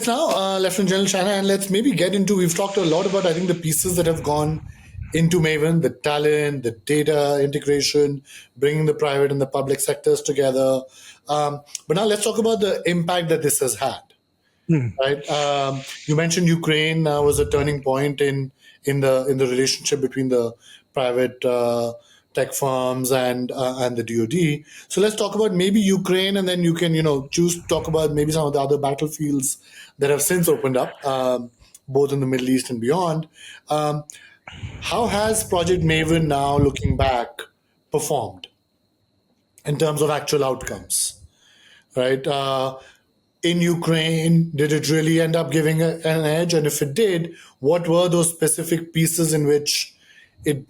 Speaker 2: now, Lieutenant General Shanahan, let's maybe get into, we've talked a lot about, I think, the pieces that have gone into Maven, the talent, the data integration, bringing the private and the public sectors together. But now let's talk about the impact that this has had. Right. You mentioned Ukraine was a turning point in the relationship between the private tech firms and the DoD. So let's talk about maybe Ukraine, and then you can choose to talk about maybe some of the other battlefields that have since opened up, both in the Middle East and beyond. How has Project Maven now, looking back, performed in terms of actual outcomes? Right. In Ukraine, did it really end up giving an edge? And if it did, what were those specific pieces in which it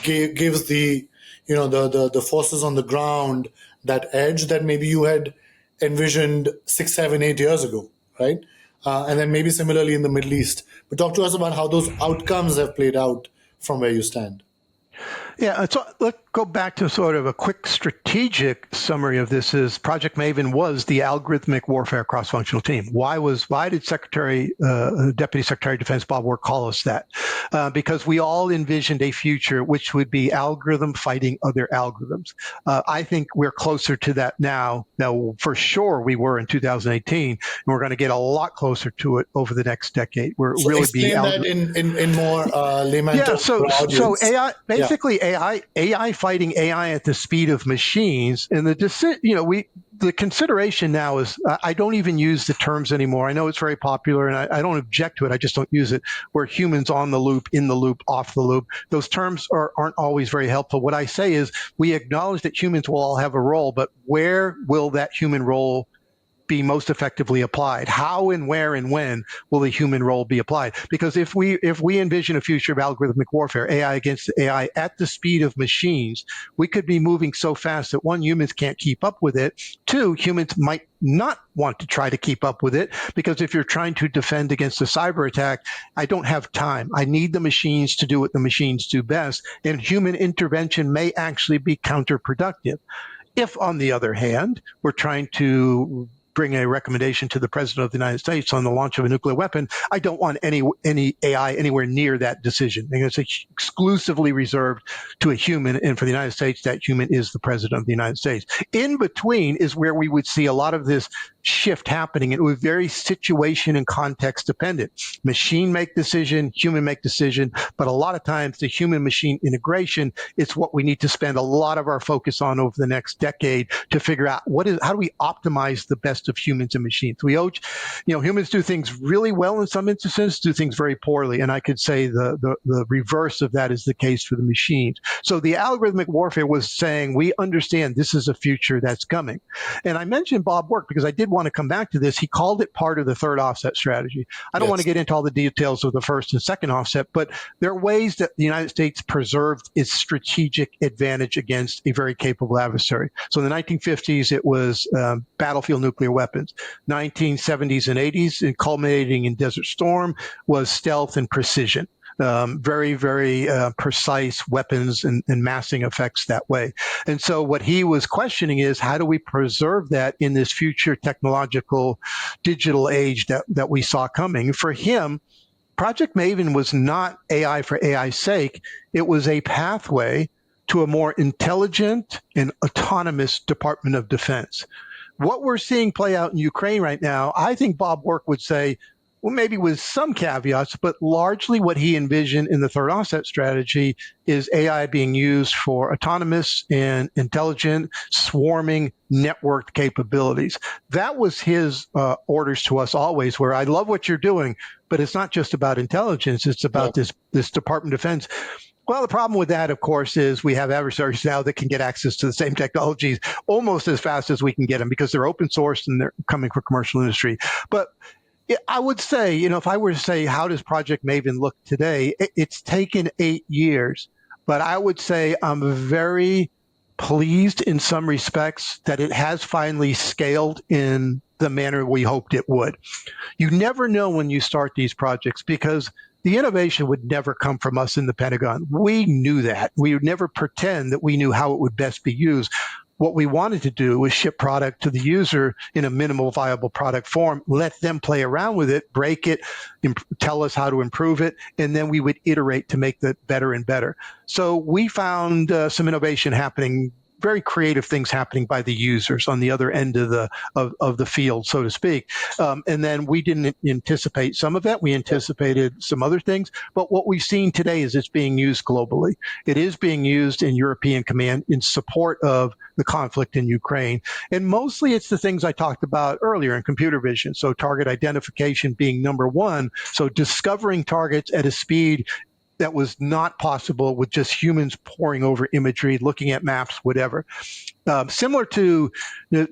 Speaker 2: gives the forces on the ground that edge that maybe you had envisioned 6, 7, 8 years ago, right? And then maybe similarly in the Middle East. But talk to us about how those outcomes have played out from where you stand.
Speaker 1: Yeah, so let's go back to sort of a quick strategic summary of this. Is Project Maven was the algorithmic warfare cross-functional team. Why did Deputy Secretary of Defense Bob Work call us that? Because we all envisioned a future which would be algorithm fighting other algorithms. I think we're closer to that now. Now, for sure, we were in 2018, and we're going to get a lot closer to it over the next decade.
Speaker 2: So really explain that in more layman terms for our audience.
Speaker 1: So AI, basically AI fighting AI at the speed of machines, and the consideration now is I don't even use the terms anymore. I know it's very popular, and I don't object to it. I just don't use it. Where humans on the loop, in the loop, off the loop. Those terms aren't always very helpful. What I say is we acknowledge that humans will all have a role, but where will that human role be most effectively applied? How and where and when will the human role be applied? Because if we envision a future of algorithmic warfare, AI against AI at the speed of machines, we could be moving so fast that one, humans can't keep up with it. Two, humans might not want to try to keep up with it, because if you're trying to defend against a cyber attack, I don't have time. I need the machines to do what the machines do best, and human intervention may actually be counterproductive. If, on the other hand, we're trying to bring a recommendation to the President of the United States on the launch of a nuclear weapon, I don't want any AI anywhere near that decision. It's exclusively reserved to a human, and for the United States, that human is the President of the United States. In between is where we would see a lot of this shift happening. It was very situation and context dependent. Machine make decision, human make decision, but a lot of times the human-machine integration is what we need to spend a lot of our focus on over the next decade to figure out how do we optimize the best of humans and machines. Humans do things really well in some instances, do things very poorly, and I could say the reverse of that is the case for the machines. So the algorithmic warfare was saying we understand this is a future that's coming. And I mentioned Bob Work because I did want to come back to this. He called it part of the third offset strategy. I don't want to get into all the details of the first and second offset, but there are ways that the United States preserved its strategic advantage against a very capable adversary. So in the 1950s, it was battlefield nuclear weapons. 1970s and 80s, and culminating in Desert Storm, was stealth and precision. Very, very precise weapons and massing effects that way. And so what he was questioning is, how do we preserve that in this future technological digital age that we saw coming? For him, Project Maven was not AI for AI's sake. It was a pathway to a more intelligent and autonomous Department of Defense. What we're seeing play out in Ukraine right now, I think Bob Work would say, well, maybe with some caveats, but largely what he envisioned in the third offset strategy is AI being used for autonomous and intelligent swarming networked capabilities. That was his orders to us always, where I love what you're doing, but it's not just about intelligence. It's about this Department of Defense. Well, the problem with that, of course, is we have adversaries now that can get access to the same technologies almost as fast as we can get them because they're open source and they're coming from commercial industry. But I would say, if I were to say, how does Project Maven look today? It's taken 8 years, but I would say I'm very pleased in some respects that it has finally scaled in the manner we hoped it would. You never know when you start these projects because the innovation would never come from us in the Pentagon. We knew that. We would never pretend that we knew how it would best be used. What we wanted to do was ship product to the user in a minimal viable product form, let them play around with it, break it, tell us how to improve it, and then we would iterate to make that better and better. So we found some innovation happening, very creative things happening by the users on the other end of the field, so to speak. And then we didn't anticipate some of that. We anticipated some other things. But what we've seen today is it's being used globally. It is being used in European Command in support of the conflict in Ukraine. And mostly it's the things I talked about earlier in computer vision. So target identification being number one. So discovering targets at a speed that was not possible with just humans poring over imagery, looking at maps, whatever. Similar to,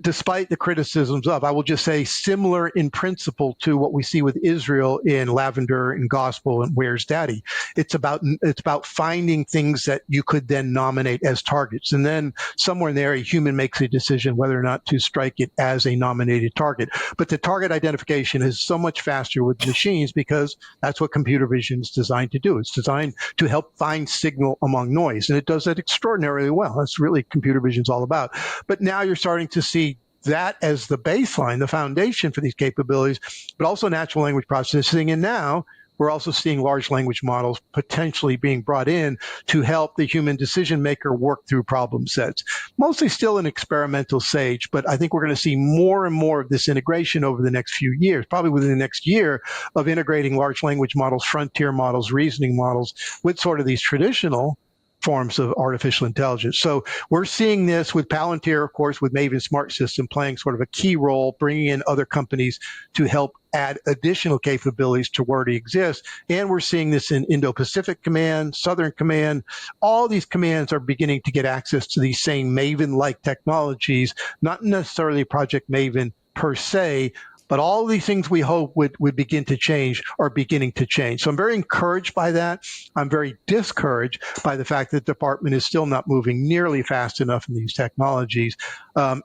Speaker 1: despite the criticisms of, I will just say similar in principle to what we see with Israel in Lavender and Gospel and Where's Daddy. It's about finding things that you could then nominate as targets. And then somewhere in there, a human makes a decision whether or not to strike it as a nominated target. But the target identification is so much faster with machines because that's what computer vision is designed to do. It's designed to help find signal among noise. And it does that extraordinarily well. That's really computer vision is all about. But now you're starting to see that as the baseline, the foundation for these capabilities, but also natural language processing. And now we're also seeing large language models potentially being brought in to help the human decision maker work through problem sets. Mostly still in experimental stage, but I think we're going to see more and more of this integration over the next few years, probably within the next year, of integrating large language models, frontier models, reasoning models with sort of these traditional forms of artificial intelligence. So we're seeing this with Palantir, of course, with Maven Smart System playing sort of a key role, bringing in other companies to help add additional capabilities to where it exists. And we're seeing this in Indo-Pacific Command, Southern Command. All these commands are beginning to get access to these same Maven-like technologies, not necessarily Project Maven per se, but all these things we hope would begin to change are beginning to change. So I'm very encouraged by that. I'm very discouraged by the fact that the department is still not moving nearly fast enough in these technologies.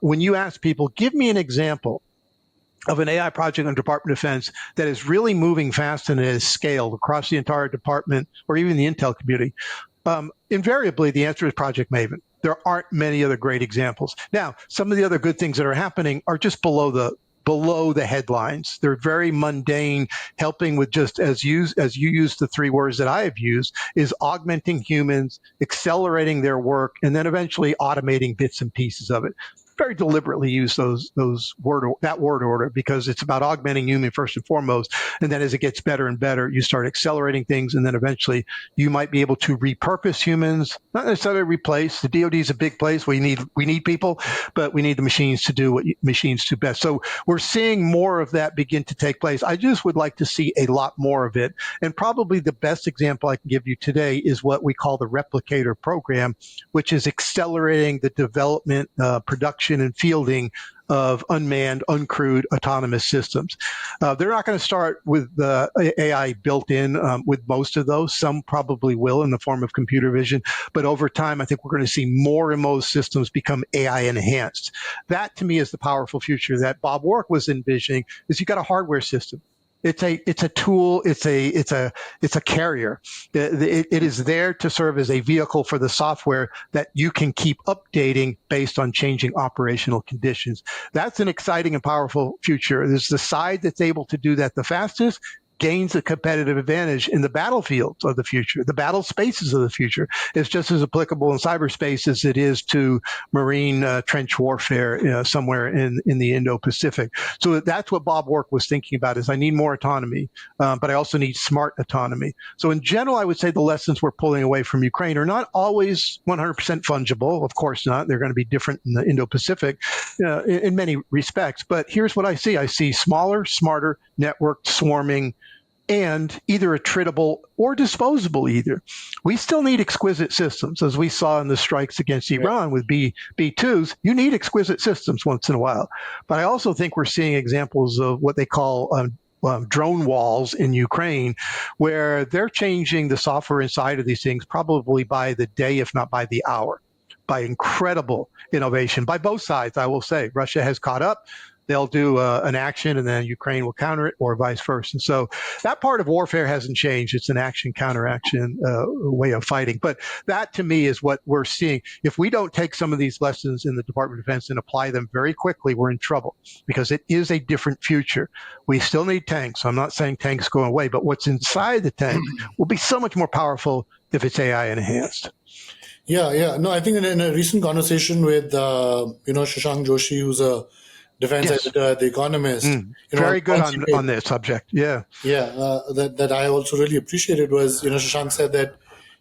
Speaker 1: When you ask people, give me an example of an AI project on Department of Defense that is really moving fast and is scaled across the entire department or even the intel community, invariably the answer is Project Maven. There aren't many other great examples. Now, some of the other good things that are happening are just below the headlines. They're very mundane, helping with just as you use the three words that I have used, is augmenting humans, accelerating their work, and then eventually automating bits and pieces of it. Very deliberately use that word order because it's about augmenting human first and foremost. And then as it gets better and better, you start accelerating things. And then eventually you might be able to repurpose humans, not necessarily replace. The DoD is a big place. We need people, but we need the machines to do what machines do best. So we're seeing more of that begin to take place. I just would like to see a lot more of it. And probably the best example I can give you today is what we call the replicator program, which is accelerating the development, production, and fielding of unmanned, uncrewed, autonomous systems. They're not going to start with the AI built in with most of those. Some probably will in the form of computer vision. But over time, I think we're going to see more and more systems become AI enhanced. That, to me, is the powerful future that Bob Warwick was envisioning, is you got a hardware system. It's a tool. It's a carrier. It is there to serve as a vehicle for the software that you can keep updating based on changing operational conditions. That's an exciting and powerful future. There's the side that's able to do that the fastest, gains a competitive advantage in the battlefields of the future. The battle spaces of the future is just as applicable in cyberspace as it is to marine trench warfare somewhere in the Indo-Pacific. So that's what Bob Warwick was thinking about, is I need more autonomy, but I also need smart autonomy. So in general, I would say the lessons we're pulling away from Ukraine are not always 100% fungible. Of course not. They're going to be different in the Indo-Pacific in many respects. But here's what I see. I see smaller, smarter, networked, swarming, and either attritable or disposable either. We still need exquisite systems, as we saw in the strikes against Iran with B-2s. You need exquisite systems once in a while. But I also think we're seeing examples of what they call drone walls in Ukraine, where they're changing the software inside of these things probably by the day, if not by the hour, by incredible innovation by both sides. I will say Russia has caught up. They'll do an action and then Ukraine will counter it, or vice versa. So that part of warfare hasn't changed. It's an action counter action way of fighting. But that to me is what we're seeing. If we don't take some of these lessons in the Department of Defense and apply them very quickly, we're in trouble, because it is a different future. We still need tanks. I'm not saying tanks go away, but what's inside the tank will be so much more powerful if it's AI enhanced.
Speaker 2: Yeah. No, I think in a recent conversation with Shashank Joshi, who's a defense editor at The Economist,
Speaker 1: very good on this subject. Yeah.
Speaker 2: That I also really appreciated was, Shashank said that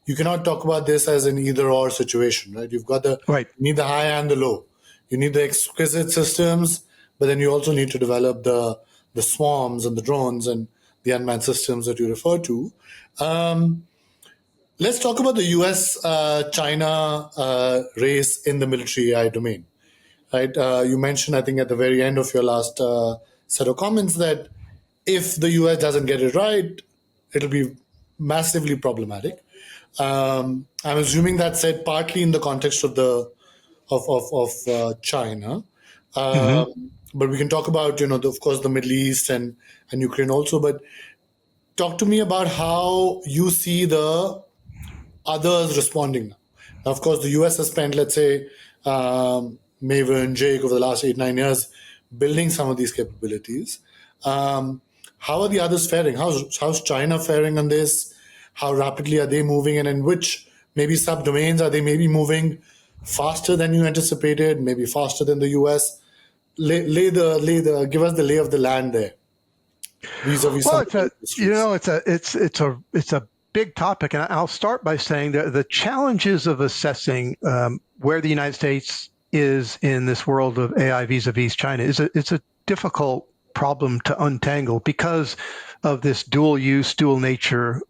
Speaker 2: you cannot talk about this as an either or situation, right? You've got you need the high and the low. You need the exquisite systems, but then you also need to develop the swarms and the drones and the unmanned systems that you refer to. Let's talk about the US-China race in the military AI domain. Right? You mentioned, I think, at the very end of your last set of comments that if the US doesn't get it right, it'll be massively problematic. I'm assuming that's said partly in the context of China, but we can talk about of course the Middle East and Ukraine also. But talk to me about how you see the others responding now. Now, of course, the US has spent, let's say, Maven, JAIC over the last 8-9 years building some of these capabilities. How are the others faring? How's China faring on this? How rapidly are they moving? And in which maybe subdomains are they maybe moving faster than you anticipated, maybe faster than the US? Give us the lay of the land there.
Speaker 1: Well, it's a big topic, and I'll start by saying that the challenges of assessing where the United States is in this world of AI vis-a-vis China it's a difficult problem to untangle because of this dual use, dual nature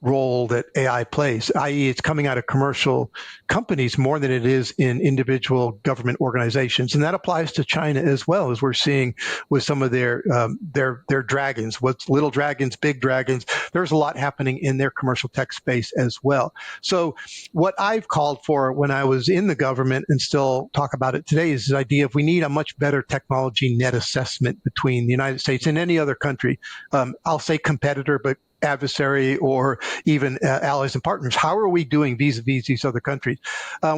Speaker 1: role that AI plays, i.e. it's coming out of commercial companies more than it is in individual government organizations. And that applies to China as well, as we're seeing with some of their dragons, what's little dragons, big dragons. There's a lot happening in their commercial tech space as well. So what I've called for when I was in the government, and still talk about it today, is this idea of we need a much better technology net assessment between the United States and any other country. I'll say competitor, but adversary or even allies and partners. How are we doing vis-a-vis these other countries?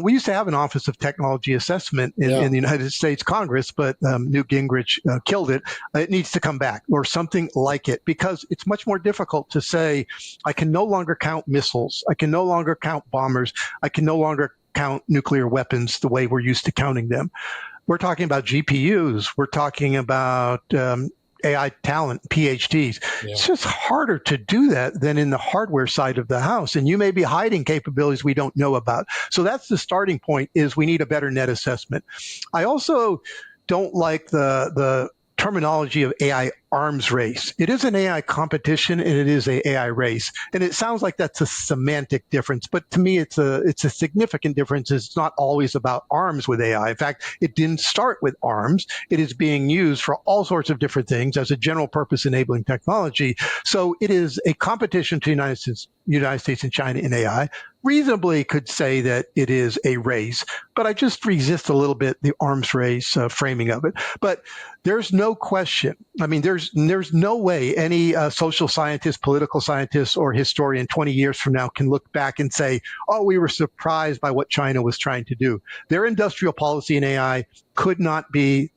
Speaker 1: We used to have an Office of Technology Assessment in the United States Congress, but Newt Gingrich killed it. It needs to come back, or something like it, because it's much more difficult to say, I can no longer count missiles. I can no longer count bombers. I can no longer count nuclear weapons the way we're used to counting them. We're talking about GPUs. We're talking about AI talent, PhDs. Yeah. It's just harder to do that than in the hardware side of the house. And you may be hiding capabilities we don't know about. So that's the starting point, is we need a better net assessment. I also don't like the terminology of AI arms race. It is an AI competition and it is an AI race. And it sounds like that's a semantic difference, but to me, it's a significant difference. It's not always about arms with AI. In fact, it didn't start with arms. It is being used for all sorts of different things as a general purpose enabling technology. So it is a competition to the United States and China in AI. Reasonably could say that it is a race, but I just resist a little bit the arms race framing of it. But there's no question. I mean, there's no way any social scientist, political scientist, or historian 20 years from now can look back and say, oh, we were surprised by what China was trying to do. Their industrial policy in AI could not be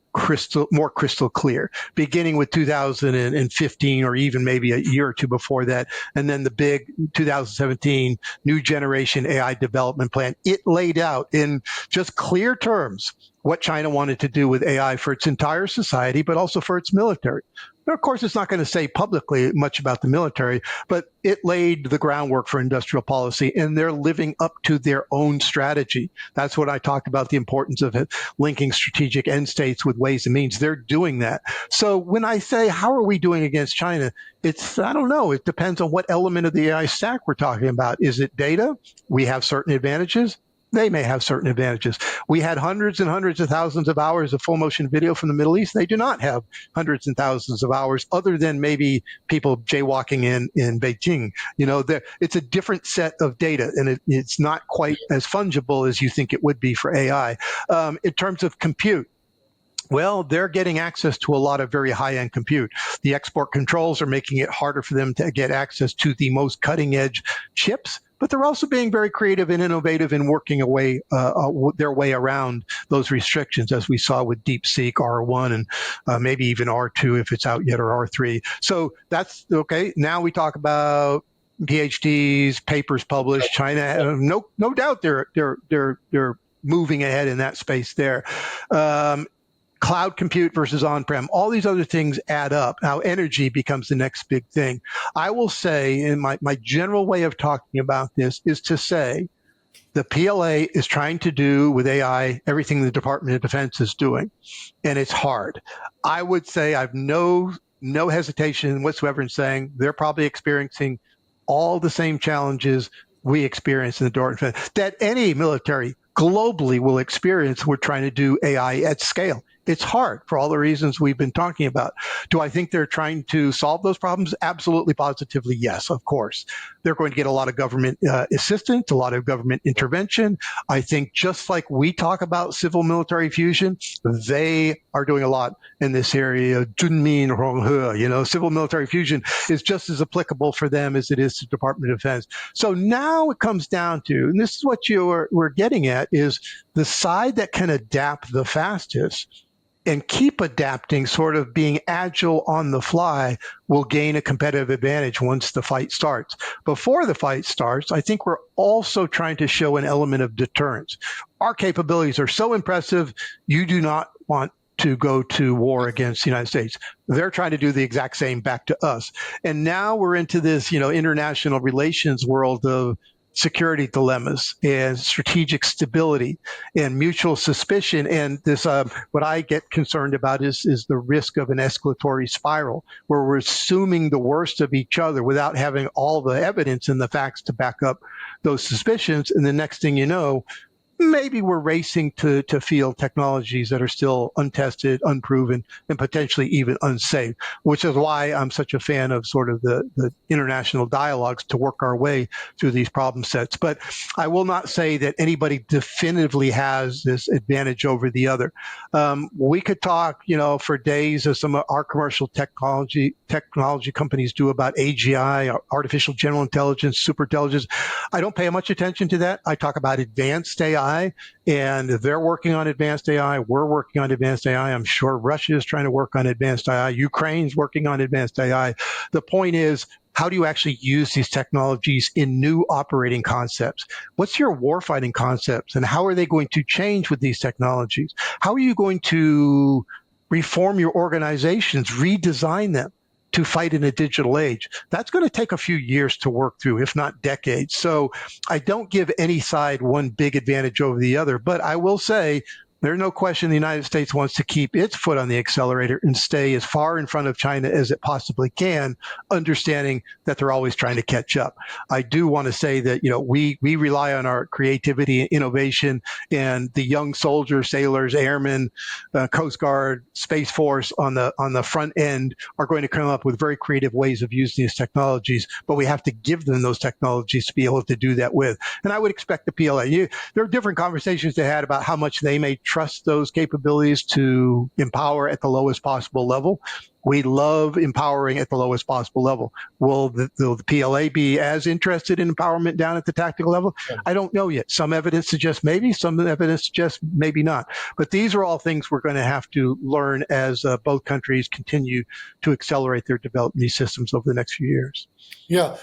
Speaker 1: more crystal clear, beginning with 2015 or even maybe a year or two before that. And then the big 2017 new generation AI development plan. It laid out in just clear terms what China wanted to do with AI for its entire society, but also for its military. But of course, it's not going to say publicly much about the military, but it laid the groundwork for industrial policy, and they're living up to their own strategy. That's what I talked about, the importance of it, linking strategic end states with ways and means. They're doing that. So when I say, how are we doing against China? I don't know. It depends on what element of the AI stack we're talking about. Is it data? We have certain advantages. they may have certain advantages. We had hundreds and hundreds of thousands of hours of full motion video from the Middle East. They do not have hundreds and thousands of hours, other than maybe people jaywalking in Beijing. It's a different set of data, and it's not quite as fungible as you think it would be for AI. In terms of compute, well, they're getting access to a lot of very high-end compute. The export controls are making it harder for them to get access to the most cutting-edge chips, but they're also being very creative and innovative in working their way around those restrictions, as we saw with DeepSeek R1 and maybe even R2 if it's out yet, or R3. So that's okay. Now we talk about PhDs, papers published. China, no doubt, they're moving ahead in that space there. Cloud compute versus on-prem, all these other things add up. Now, energy becomes the next big thing. I will say, in my general way of talking about this, is to say the PLA is trying to do with AI everything the Department of Defense is doing, and it's hard. I would say I've no hesitation whatsoever in saying they're probably experiencing all the same challenges we experience in the Department of Defense that any military globally will experience. We're trying to do AI at scale. It's hard for all the reasons we've been talking about. Do I think they're trying to solve those problems? Absolutely, positively, yes, of course. They're going to get a lot of government assistance, a lot of government intervention. I think just like we talk about civil-military fusion, they are doing a lot in this area. Junmin Ronghe, civil-military fusion is just as applicable for them as it is to the Department of Defense. So now it comes down to, and this is what we're getting at, is the side that can adapt the fastest and keep adapting, sort of being agile on the fly, will gain a competitive advantage once the fight starts. Before the fight starts, I think we're also trying to show an element of deterrence. Our capabilities are so impressive, you do not want to go to war against the United States. They're trying to do the exact same back to us. And now we're into this, international relations world of security dilemmas and strategic stability and mutual suspicion. And this, what I get concerned about is the risk of an escalatory spiral where we're assuming the worst of each other without having all the evidence and the facts to back up those suspicions. And the next thing you know, maybe we're racing to field technologies that are still untested, unproven, and potentially even unsafe, which is why I'm such a fan of sort of the international dialogues to work our way through these problem sets. But I will not say that anybody definitively has this advantage over the other. We could talk, for days, as some of our commercial technology companies do, about AGI, artificial general intelligence, superintelligence. I don't pay much attention to that. I talk about advanced AI. And they're working on advanced AI. We're working on advanced AI. I'm sure Russia is trying to work on advanced AI. Ukraine's working on advanced AI. The point is, how do you actually use these technologies in new operating concepts? What's your warfighting concepts, and how are they going to change with these technologies? How are you going to reform your organizations, redesign them to fight in a digital age? That's going to take a few years to work through, if not decades. So I don't give any side one big advantage over the other, but I will say there's no question the United States wants to keep its foot on the accelerator and stay as far in front of China as it possibly can, understanding that they're always trying to catch up. I do want to say that, we rely on our creativity and innovation, and the young soldiers, sailors, airmen, Coast Guard, Space Force on the front end are going to come up with very creative ways of using these technologies, but we have to give them those technologies to be able to do that with. And I would expect the PLA. There are different conversations they had about how much they may trust those capabilities to empower at the lowest possible level. We love empowering at the lowest possible level. Will the PLA be as interested in empowerment down at the tactical level? I don't know yet. Some evidence suggests maybe, some evidence suggests maybe not. But these are all things we're going to have to learn as both countries continue to accelerate their development of these systems over the next few years.
Speaker 2: Yeah,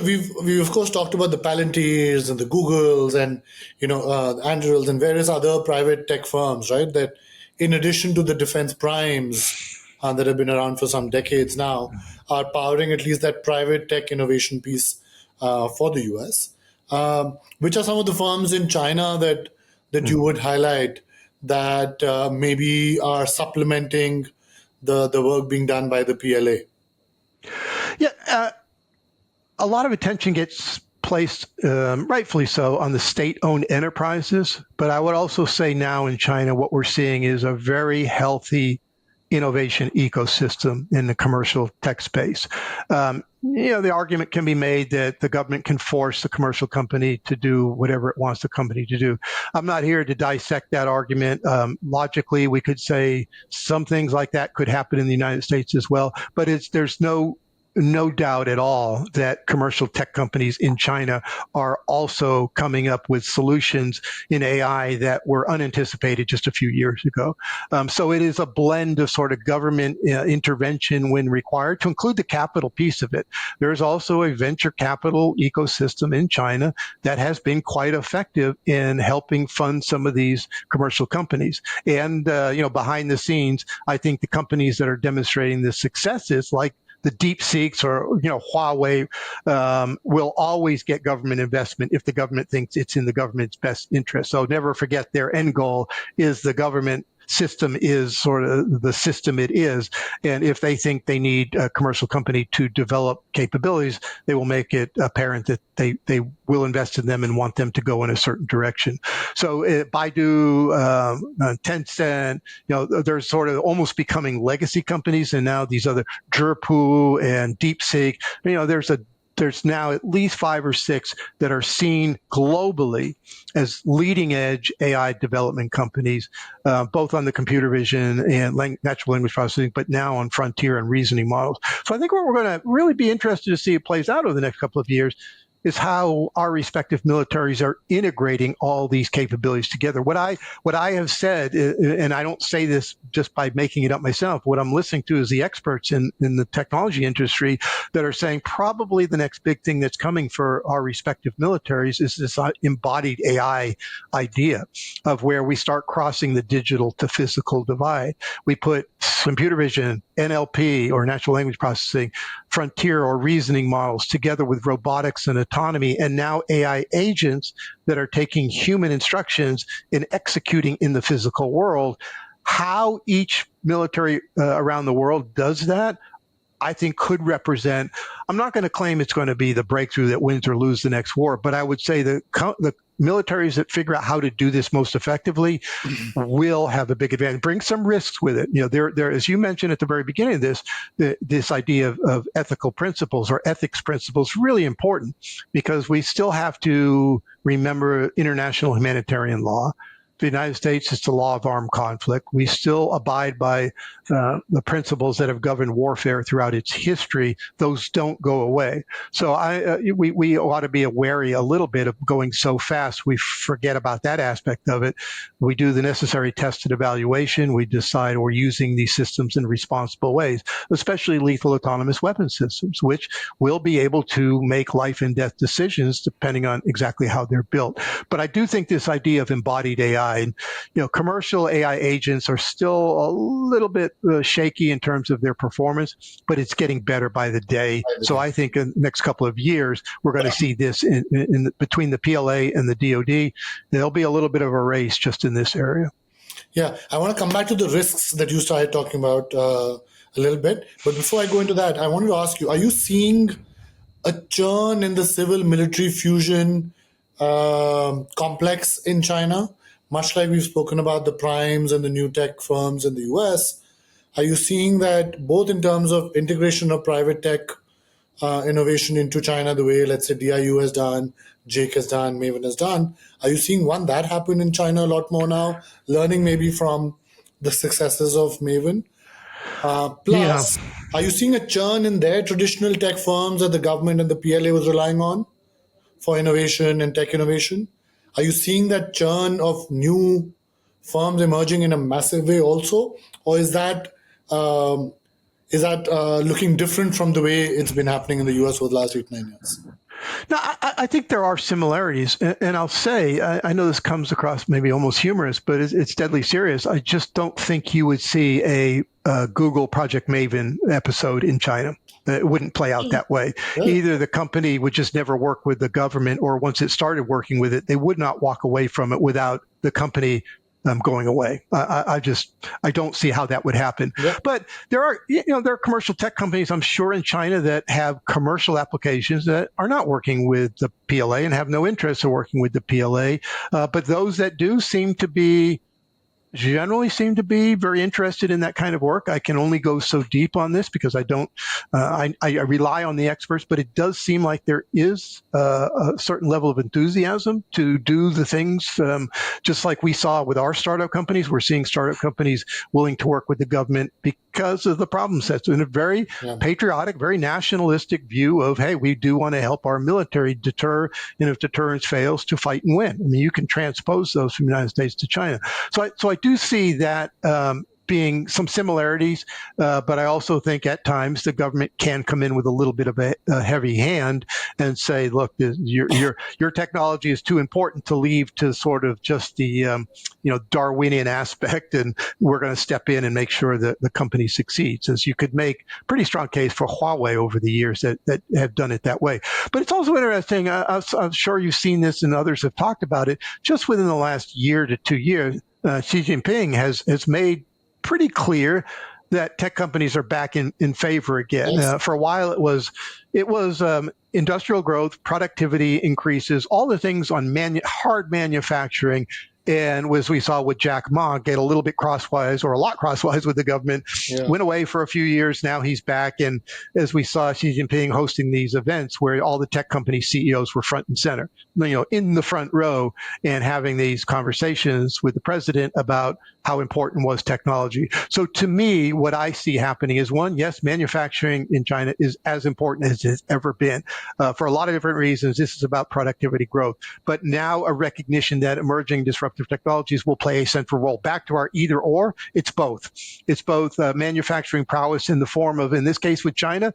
Speaker 2: we've of course talked about the Palantirs and the Googles and the Andurils and various other private tech firms, right? That in addition to the defense primes that have been around for some decades now, are powering at least that private tech innovation piece for the US. Which are some of the firms in China that you would highlight that maybe are supplementing the work being done by the PLA?
Speaker 1: Yeah. A lot of attention gets placed, rightfully so, on the state-owned enterprises. But I would also say now in China, what we're seeing is a very healthy innovation ecosystem in the commercial tech space. The argument can be made that the government can force the commercial company to do whatever it wants the company to do. I'm not here to dissect that argument. Logically, we could say some things like that could happen in the United States as well, but there's no doubt at all that commercial tech companies in China are also coming up with solutions in AI that were unanticipated just a few years ago. So it is a blend of sort of government intervention when required, to include the capital piece of it. There's also a venture capital ecosystem in China that has been quite effective in helping fund some of these commercial companies. And, behind the scenes, I think the companies that are demonstrating the successes, like the DeepSeeks or Huawei, will always get government investment if the government thinks it's in the government's best interest. So never forget, their end goal is the government system is sort of the system it is. And if they think they need a commercial company to develop capabilities, they will make it apparent that they will invest in them and want them to go in a certain direction. So Baidu, Tencent, they're sort of almost becoming legacy companies. And now these other Zhipu and DeepSeek, there's now at least 5 or 6 that are seen globally as leading edge AI development companies, both on the computer vision and natural language processing, but now on frontier and reasoning models. So I think what we're going to really be interested to see it plays out over the next couple of years is how our respective militaries are integrating all these capabilities together. What I have said, and I don't say this just by making it up myself, what I'm listening to is the experts in the technology industry that are saying probably the next big thing that's coming for our respective militaries is this embodied AI idea of where we start crossing the digital to physical divide. We put computer vision, NLP, or natural language processing, frontier or reasoning models together with robotics and autonomy, and now AI agents that are taking human instructions and executing in the physical world. How each military around the world does that, I think, could represent, I'm not going to claim it's going to be the breakthrough that wins or loses the next war, but I would say the militaries that figure out how to do this most effectively will have a big advantage. Bring some risks with it. There, as you mentioned at the very beginning of this, this idea of ethical principles or ethics principles, really important, because we still have to remember international humanitarian law. The United States is the law of armed conflict. We still abide by the principles that have governed warfare throughout its history. Those don't go away. So we ought to be wary a little bit of going so fast we forget about that aspect of it. We do the necessary tested evaluation. We decide we're using these systems in responsible ways, especially lethal autonomous weapon systems, which will be able to make life and death decisions depending on exactly how they're built. But I do think this idea of embodied AI, commercial AI agents are still a little bit shaky in terms of their performance, but it's getting better by the day. So I think in the next couple of years, we're going to see this between the PLA and the DoD. There'll be a little bit of a race just in this area.
Speaker 2: Yeah, I want to come back to the risks that you started talking about a little bit. But before I go into that, I wanted to ask you, are you seeing a churn in the civil-military fusion complex in China? Much like we've spoken about the primes and the new tech firms in the US, are you seeing that both in terms of integration of private tech innovation into China, the way, let's say, DIU has done, JAIC has done, Maven has done, are you seeing that happen in China a lot more now, learning maybe from the successes of Maven? Plus, Are you seeing a churn in their traditional tech firms that the government and the PLA was relying on for innovation and tech innovation? Are you seeing that churn of new firms emerging in a massive way also? Or is that looking different from the way it's been happening in the US for the last 8-9 years?
Speaker 1: No, I think there are similarities. And I'll say, I know this comes across maybe almost humorous, but it's deadly serious. I just don't think you would see a Google Project Maven episode in China. It wouldn't play out that way. Really? Either the company would just never work with the government, or once it started working with it, they would not walk away from it without the company going away. I don't see how that would happen.
Speaker 2: Yep.
Speaker 1: But there are commercial tech companies, I'm sure, in China that have commercial applications that are not working with the PLA and have no interest in working with the PLA. But those that do generally seem to be very interested in that kind of work. I can only go so deep on this because I don't. I rely on the experts, but it does seem like there is a certain level of enthusiasm to do the things, just like we saw with our startup companies. We're seeing startup companies willing to work with the government because of the problem sets in a very patriotic, very nationalistic view of, hey, we do want to help our military deter, and if deterrence fails, to fight and win. I mean, you can transpose those from the United States to China. So I do see that being some similarities, but I also think at times the government can come in with a little bit of a heavy hand and say, look, your technology is too important to leave to sort of just the Darwinian aspect, and we're going to step in and make sure that the company succeeds. As you could make a pretty strong case for Huawei over the years that have done it that way. But it's also interesting, I'm sure you've seen this and others have talked about it, just within the last year to 2 years, Xi Jinping has made pretty clear that tech companies are back in favor again.
Speaker 2: Yes.
Speaker 1: For a while, it was industrial growth, productivity increases, all the things on hard manufacturing. And as we saw with Jack Ma get a little bit crosswise, or a lot crosswise with the government, went away for a few years. Now he's back. And as we saw Xi Jinping hosting these events where all the tech company CEOs were front and center, in the front row, and having these conversations with the president about how important was technology. So to me, what I see happening is, one, yes, manufacturing in China is as important as it's ever been. For a lot of different reasons, this is about productivity growth. But now a recognition that emerging disruptive technologies will play a central role. Back to our either or, it's both. It's both manufacturing prowess in the form of, in this case with China,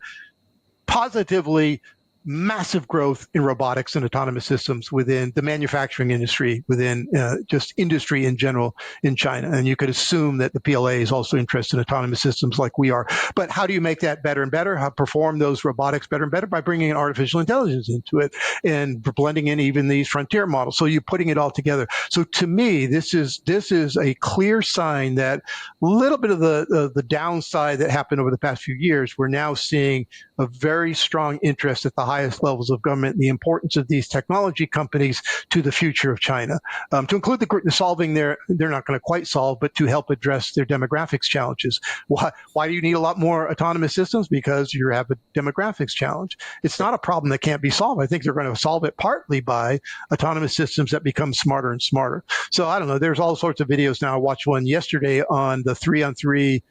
Speaker 1: positively massive growth in robotics and autonomous systems within the manufacturing industry, within just industry in general in China. And you could assume that the PLA is also interested in autonomous systems like we are. But how do you make that better and better? How perform those robotics better and better? By bringing in artificial intelligence into it and blending in even these frontier models. So you're putting it all together. So to me, this is a clear sign that a little bit of the downside that happened over the past few years, we're now seeing a very strong interest at the highest levels of government in the importance of these technology companies to the future of China, to include the solving they're not going to quite solve, but to help address their demographics challenges. Why do you need a lot more autonomous systems? Because you have a demographics challenge. It's not a problem that can't be solved. I think they're going to solve it partly by autonomous systems that become smarter and smarter. So I don't know. There's all sorts of videos now. I watched one yesterday on the 3-on-3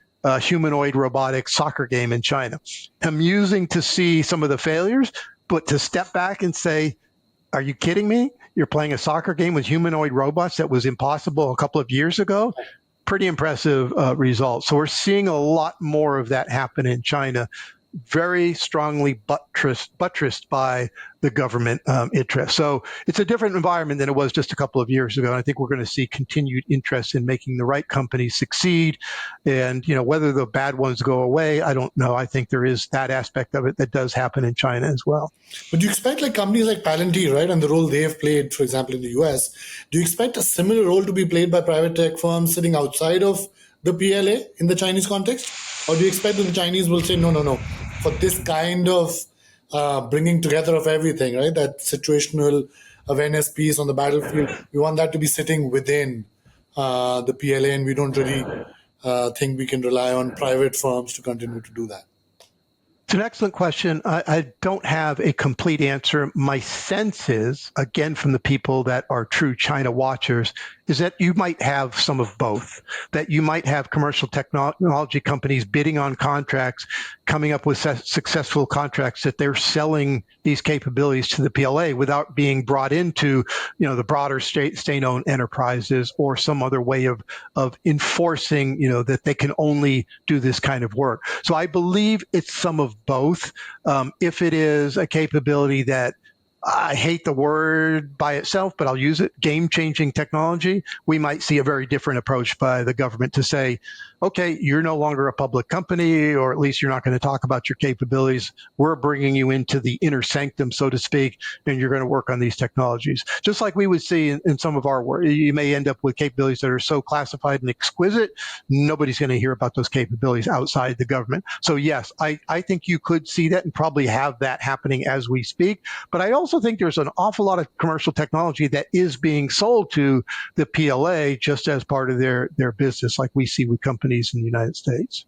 Speaker 1: humanoid robotic soccer game in China. Amusing to see some of the failures, but to step back and say, are you kidding me? You're playing a soccer game with humanoid robots that was impossible a couple of years ago? Pretty impressive results. So we're seeing a lot more of that happen in China, very strongly buttressed by the government interest. So it's a different environment than it was just a couple of years ago. And I think we're going to see continued interest in making the right companies succeed. And, whether the bad ones go away, I don't know. I think there is that aspect of it that does happen in China as well.
Speaker 2: But do you expect companies like Palantir, right, and the role they have played, for example, in the US, do you expect a similar role to be played by private tech firms sitting outside of the PLA in the Chinese context? Or do you expect that the Chinese will say, no, for this kind of bringing together of everything, right, that situational awareness piece on the battlefield, we want that to be sitting within the PLA, and we don't really think we can rely on private firms to continue to do that?
Speaker 1: It's an excellent question. I don't have a complete answer. My sense is, again, from the people that are true China watchers, is that you might have some of both, that you might have commercial technology companies bidding on contracts, coming up with successful contracts that they're selling these capabilities to the PLA without being brought into, the broader state-owned enterprises or some other way of enforcing, that they can only do this kind of work. So I believe it's some of both. If it is a capability that I hate the word by itself, but I'll use it, game-changing technology, we might see a very different approach by the government to say, okay, you're no longer a public company, or at least you're not going to talk about your capabilities. We're bringing you into the inner sanctum, so to speak, and you're going to work on these technologies. Just like we would see in some of our work, you may end up with capabilities that are so classified and exquisite, nobody's going to hear about those capabilities outside the government. So yes, I think you could see that and probably have that happening as we speak. But I also think there's an awful lot of commercial technology that is being sold to the PLA just as part of their business, like we see with companies in the United States.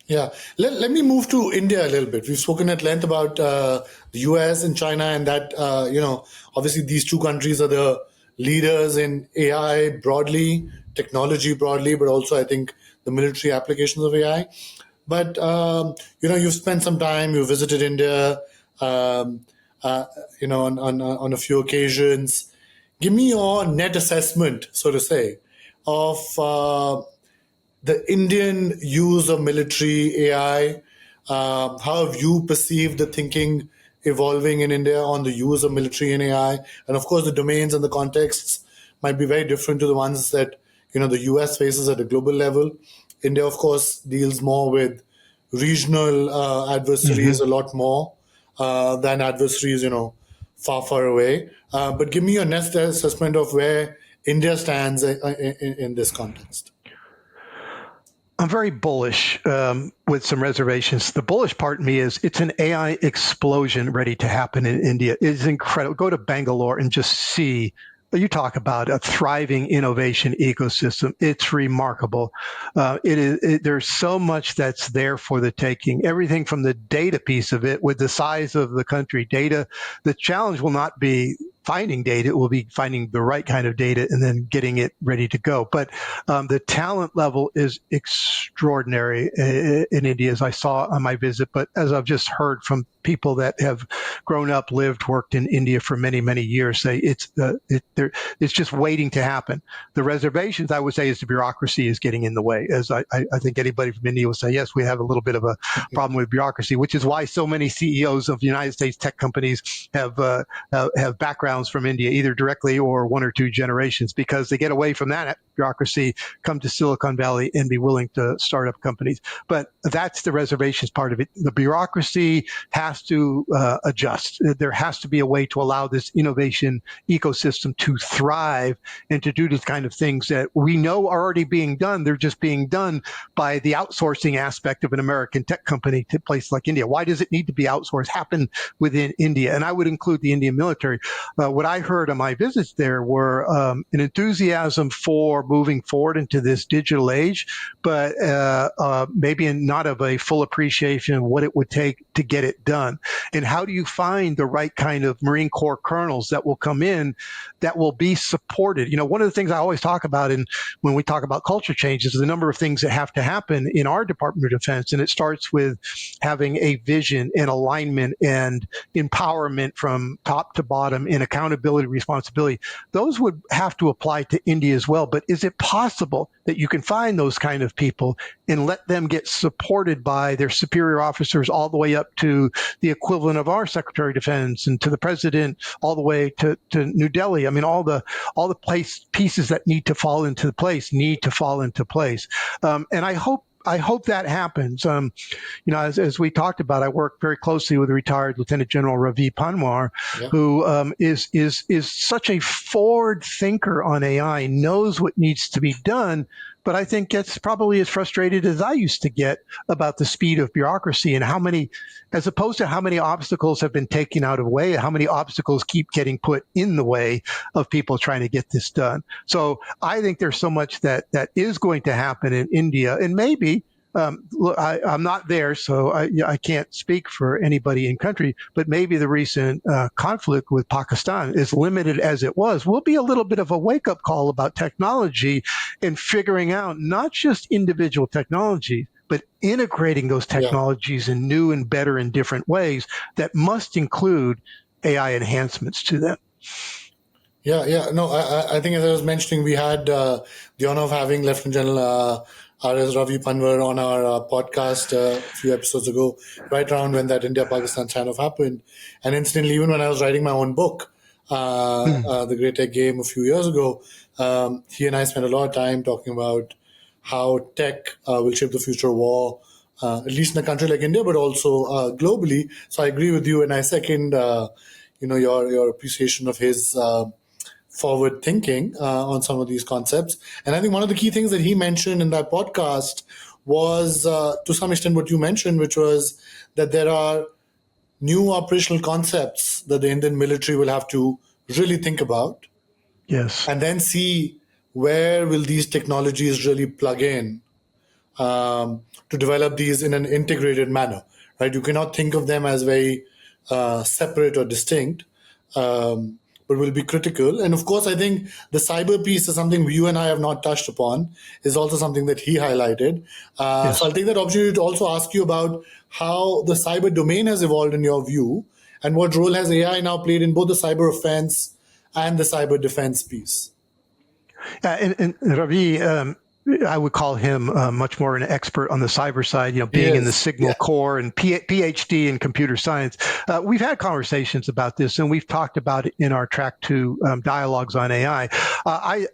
Speaker 2: Yeah. Let me move to India a little bit. We've spoken at length about the US and China, and that, obviously these two countries are the leaders in AI broadly, technology broadly, but also I think the military applications of AI. But, you've spent some time, you visited India, on a few occasions. Give me your net assessment, so to say, of the Indian use of military AI. How have you perceived the thinking evolving in India on the use of military and AI? And of course, the domains and the contexts might be very different to the ones that the US faces at a global level. India, of course, deals more with regional adversaries a lot more than adversaries, far away. But give me your next assessment of where India stands in this context.
Speaker 1: I'm very bullish with some reservations. The bullish part in me is it's an AI explosion ready to happen in India. It is incredible. Go to Bangalore and just see. You talk about a thriving innovation ecosystem. It's remarkable. There's so much that's there for the taking. Everything from the data piece of it, with the size of the country, data. The challenge will not be finding data, it will be finding the right kind of data and then getting it ready to go. But the talent level is extraordinary in India, as I saw on my visit, but as I've just heard from people that have grown up, lived, worked in India for many, many years, say it's just waiting to happen. The reservations, I would say, is the bureaucracy is getting in the way. As I think anybody from India will say, yes, we have a little bit of a problem with bureaucracy, which is why so many CEOs of United States tech companies have backgrounds from India, either directly or one or two generations, because they get away from that bureaucracy, come to Silicon Valley and be willing to start up companies. But that's the reservations part of it. The bureaucracy has to adjust. There has to be a way to allow this innovation ecosystem to thrive and to do these kind of things that we know are already being done. They're just being done by the outsourcing aspect of an American tech company to places like India. Why does it need to be outsourced? Happen within India. And I would include the Indian military. What I heard on my visits there were an enthusiasm for moving forward into this digital age, but maybe not of a full appreciation of what it would take to get it done. And how do you find the right kind of Marine Corps colonels that will come in that will be supported? One of the things I always talk about when we talk about culture changes is the number of things that have to happen in our Department of Defense. And it starts with having a vision and alignment and empowerment from top to bottom in accountability, responsibility. Those would have to apply to India as well. But is it possible that you can find those kind of people and let them get supported by their superior officers all the way up to the equivalent of our Secretary of Defense and to the President, all the way to New Delhi? I mean, all the pieces that need to fall into place. And I hope that happens. As we talked about, I work very closely with retired Lieutenant General Ravi Panwar, who is such a forward thinker on AI, knows what needs to be done, but I think gets probably as frustrated as I used to get about the speed of bureaucracy and as opposed to how many obstacles have been taken out of the way, how many obstacles keep getting put in the way of people trying to get this done. So I think there's so much that is going to happen in India, and maybe look, I'm not there, so I can't speak for anybody in country, but maybe the recent conflict with Pakistan, as limited as it was, will be a little bit of a wake-up call about technology and figuring out not just individual technology, but integrating those technologies in new and better and different ways that must include AI enhancements to them.
Speaker 2: Yeah. No, I think as I was mentioning, we had the honor of having Lieutenant General R.S. Ravi Panwar on our podcast a few episodes ago, right around when that India-Pakistan standoff happened. And incidentally, even when I was writing my own book, The Great Tech Game, a few years ago, he and I spent a lot of time talking about how tech will shape the future of war, at least in a country like India, but also globally. So I agree with you, and I second, your appreciation of his forward thinking on some of these concepts. And I think one of the key things that he mentioned in that podcast was, to some extent, what you mentioned, which was that there are new operational concepts that the Indian military will have to really think about,
Speaker 1: Yes.
Speaker 2: and then see where will these technologies really plug in to develop these in an integrated manner, right? You cannot think of them as very separate or distinct, but will be critical. And of course, I think the cyber piece is something you and I have not touched upon, is also something that he highlighted.
Speaker 1: Yes.
Speaker 2: So I'll take that opportunity to also ask you about how the cyber domain has evolved in your view, and what role has AI now played in both the cyber offense and the cyber defense piece.
Speaker 1: And Ravi, I would call him much more an expert on the cyber side, being in the Signal Corps and PhD in computer science. We've had conversations about this, and we've talked about it in our Track 2 dialogues on AI.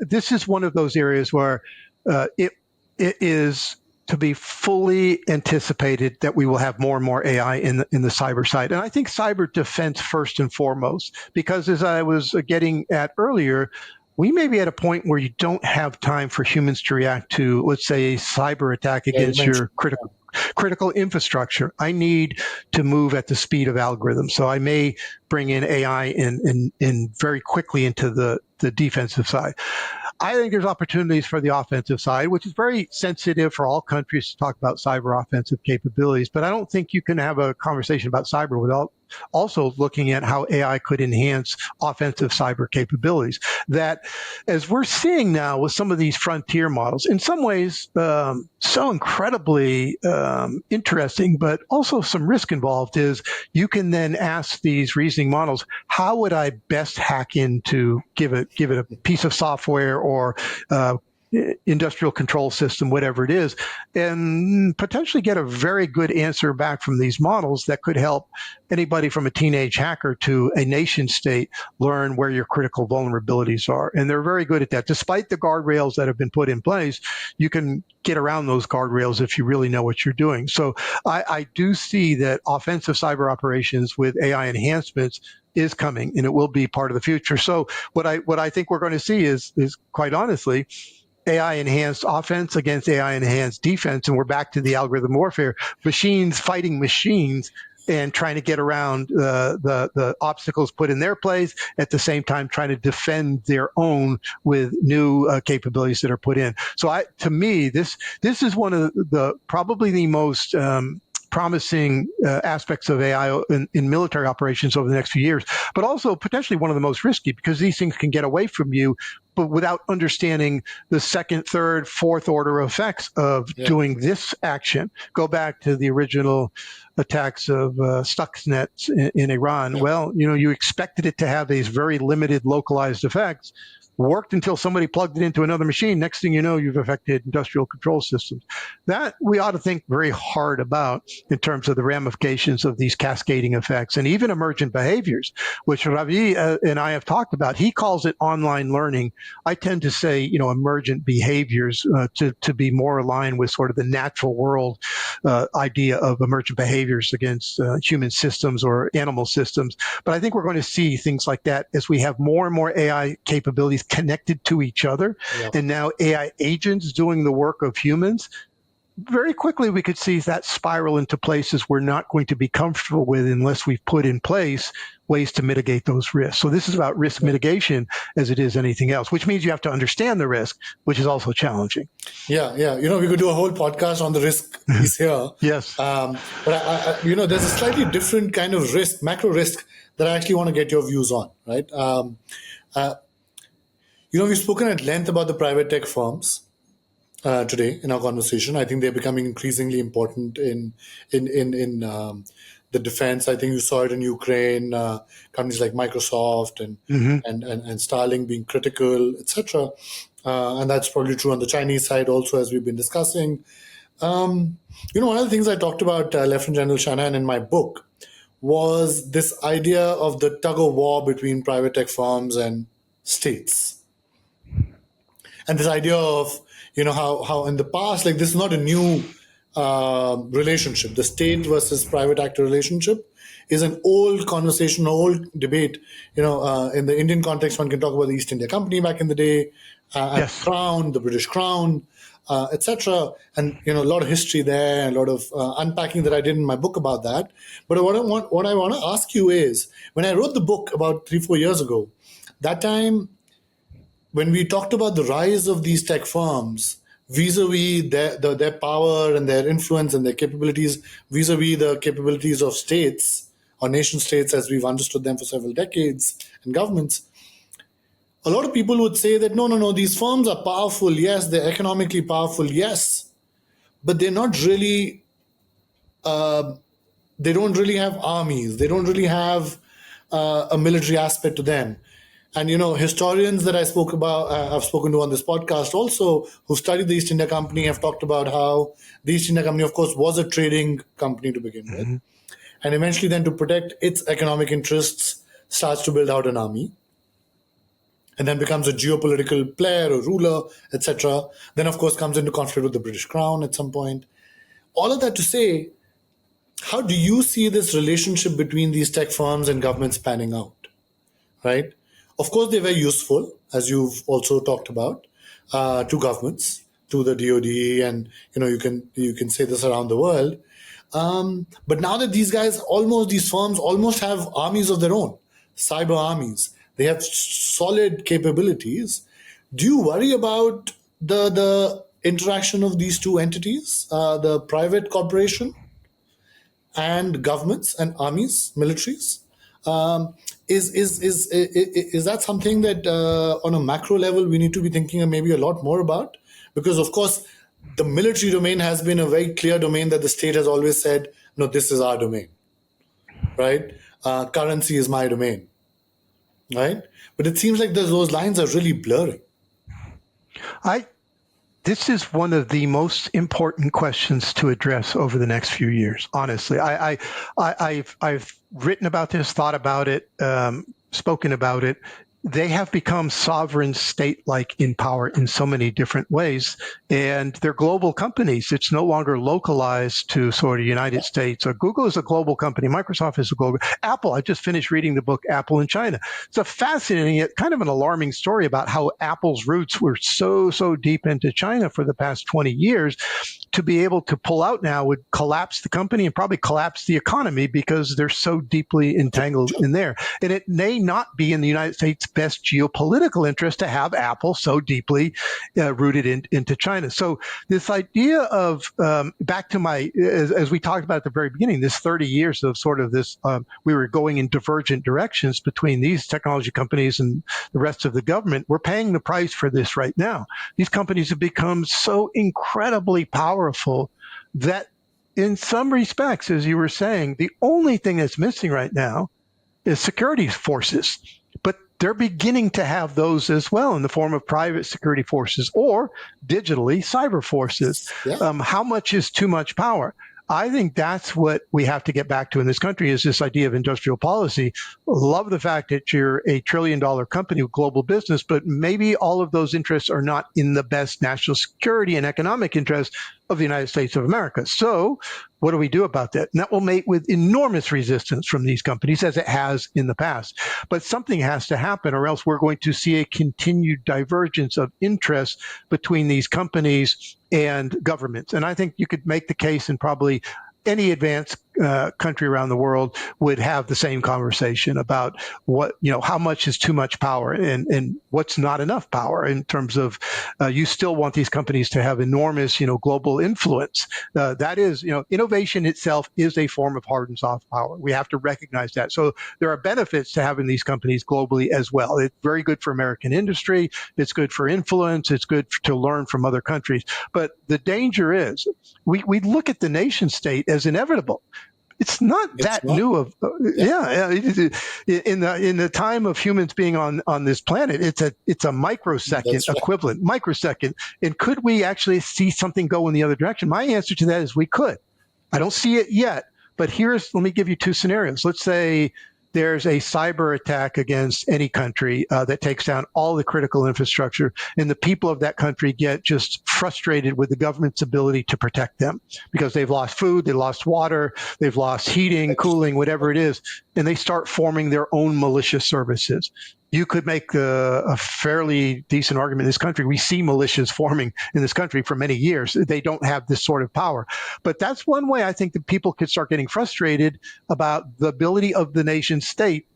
Speaker 1: This is one of those areas where it is to be fully anticipated that we will have more and more AI in the cyber side. And I think cyber defense first and foremost, because as I was getting at earlier, we may be at a point where you don't have time for humans to react to, let's say, a cyber attack against your critical infrastructure. I need to move at the speed of algorithms. So I may bring in AI in very quickly into the defensive side. I think there's opportunities for the offensive side, which is very sensitive for all countries to talk about cyber offensive capabilities. But I don't think you can have a conversation about cyber without also looking at how AI could enhance offensive cyber capabilities. That, as we're seeing now with some of these frontier models, in some ways so incredibly interesting, but also some risk involved, is you can then ask these reasoning models, how would I best hack into, give it a piece of software or industrial control system, whatever it is, and potentially get a very good answer back from these models that could help anybody from a teenage hacker to a nation state learn where your critical vulnerabilities are. And they're very good at that. Despite the guardrails that have been put in place, you can get around those guardrails if you really know what you're doing. So I do see that offensive cyber operations with AI enhancements is coming, and it will be part of the future. So what I think we're going to see is quite honestly, AI enhanced offense against AI enhanced defense, and we're back to the algorithm warfare, machines fighting machines and trying to get around the obstacles put in their place, at the same time trying to defend their own with new capabilities that are put in. So to me, this is one of the probably the most promising aspects of AI in military operations over the next few years, but also potentially one of the most risky, because these things can get away from you, but without understanding the second, third, fourth order effects of doing this action. Go back to the original attacks of Stuxnet in Iran. Well, you expected it to have these very limited localized effects. Worked until somebody plugged it into another machine. Next thing you know, you've affected industrial control systems. That we ought to think very hard about in terms of the ramifications of these cascading effects and even emergent behaviors, which Ravi and I have talked about. He calls it online learning. I tend to say, emergent behaviors to be more aligned with sort of the natural world idea of emergent behaviors against human systems or animal systems. But I think we're going to see things like that as we have more and more AI capabilities connected to each other, and now AI agents doing the work of humans. Very quickly, we could see that spiral into places we're not going to be comfortable with unless we've put in place ways to mitigate those risks. So this is about risk mitigation as it is anything else, which means you have to understand the risk, which is also challenging.
Speaker 2: Yeah. We could do a whole podcast on the risk piece here.
Speaker 1: Yes.
Speaker 2: But there's a slightly different kind of risk, macro risk, that I actually want to get your views on, right? We've spoken at length about the private tech firms today in our conversation. I think they're becoming increasingly important in the defense. I think you saw it in Ukraine, companies like Microsoft and Starlink being critical, etc. And that's probably true on the Chinese side also, as we've been discussing. One of the things I talked about Lieutenant General Shanahan in my book was this idea of the tug of war between private tech firms and states. And this idea of, how in the past, like, this is not a new relationship. The state versus private actor relationship is an old conversation, old debate. In the Indian context, one can talk about the East India Company back in the day, and
Speaker 1: Yes.
Speaker 2: Crown, the British Crown, etc. And a lot of history there, a lot of unpacking that I did in my book about that. But what I want to ask you is, when I wrote the book about 3-4 years ago, that time when we talked about the rise of these tech firms vis-a-vis their power and their influence and their capabilities vis-a-vis the capabilities of states or nation states as we've understood them for several decades and governments, a lot of people would say that no, these firms are powerful, yes, they're economically powerful, yes, but they're not really, they don't really have armies, they don't really have a military aspect to them. And historians that I've spoken to on this podcast also, who studied the East India Company, have talked about how the East India Company, of course, was a trading company to begin with, and eventually, then to protect its economic interests, starts to build out an army, and then becomes a geopolitical player, a ruler, etc. Then, of course, comes into conflict with the British Crown at some point. All of that to say, how do you see this relationship between these tech firms and governments panning out? Right? Of course, they're very useful, as you've also talked about, to governments, to the DoD, and you can say this around the world. But now that these firms almost have armies of their own, cyber armies, they have solid capabilities. Do you worry about the interaction of these two entities, the private corporation and governments and armies, militaries? Is that something that on a macro level we need to be thinking maybe a lot more about? Because of course the military domain has been a very clear domain that the state has always said, no, this is our domain, right? Currency is my domain, right? But it seems like those lines are really blurring.
Speaker 1: This is one of the most important questions to address over the next few years. Honestly, I've written about this, thought about it, spoken about it. They have become sovereign state-like in power in so many different ways, and they're global companies. It's no longer localized to sort of United States. Or Google is a global company. Microsoft is a global. Apple, I just finished reading the book Apple in China. It's a fascinating, yet kind of an alarming story about how Apple's roots were so deep into China for the past 20 years. To be able to pull out now would collapse the company and probably collapse the economy because they're so deeply entangled in there. And it may not be in the United States' best geopolitical interest to have Apple so deeply rooted into China. So this idea of back to as we talked about at the very beginning, this 30 years of sort of this, we were going in divergent directions between these technology companies and the rest of the government. We're paying the price for this right now. These companies have become so incredibly powerful that in some respects, as you were saying, the only thing that's missing right now is security forces. But they're beginning to have those as well in the form of private security forces or digitally cyber forces.
Speaker 2: Yeah.
Speaker 1: How much is too much power? I think that's what we have to get back to in this country is this idea of industrial policy. Love the fact that you're a $1 trillion company with global business, but maybe all of those interests are not in the best national security and economic interests of the United States of America. So what do we do about that? And that will meet with enormous resistance from these companies, as it has in the past. But something has to happen, or else we're going to see a continued divergence of interests between these companies and governments. And I think you could make the case, and probably any advanced country around the world would have the same conversation about what, how much is too much power and what's not enough power in terms of you still want these companies to have enormous, global influence. That is, innovation itself is a form of hard and soft power. We have to recognize that. So there are benefits to having these companies globally as well. It's very good for American industry. It's good for influence. It's good to learn from other countries. But the danger is we look at the nation state as inevitable. It's not
Speaker 2: It's
Speaker 1: that
Speaker 2: not.
Speaker 1: new of in the time of humans being on this planet, it's a microsecond
Speaker 2: That's right.
Speaker 1: equivalent, microsecond. And could we actually see something go in the other direction? My answer to that is we could. I don't see it yet, but let me give you two scenarios. Let's say there's a cyber attack against any country that takes down all the critical infrastructure, and the people of that country get just frustrated with the government's ability to protect them because they've lost food, they lost water, they've lost heating, cooling, whatever it is, and they start forming their own malicious services. You could make a fairly decent argument in this country. We see militias forming in this country for many years. They don't have this sort of power. But that's one way I think that people could start getting frustrated about the ability of the nation state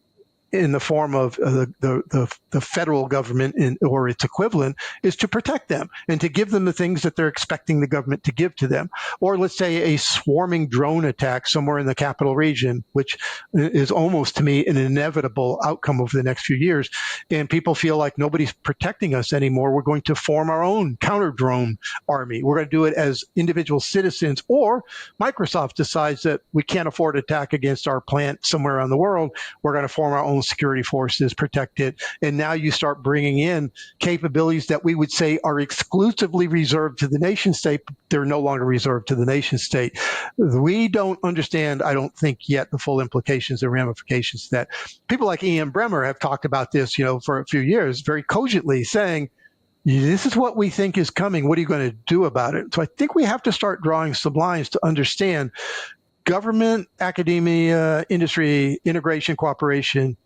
Speaker 1: in the form of the federal government or its equivalent is to protect them and to give them the things that they're expecting the government to give to them. Or let's say a swarming drone attack somewhere in the capital region, which is almost to me an inevitable outcome over the next few years. And people feel like nobody's protecting us anymore. We're going to form our own counter drone army. We're going to do it as individual citizens, or Microsoft decides that we can't afford to attack against our plant somewhere around the world. We're going to form our own security forces, protect it. And now you start bringing in capabilities that we would say are exclusively reserved to the nation state. They're no longer reserved to the nation state. We don't understand, I don't think yet, the full implications and ramifications of that. People like Ian Bremmer have talked about this, for a few years, very cogently saying, this is what we think is coming. What are you going to do about it? So I think we have to start drawing some lines to understand government, academia, industry, integration, cooperation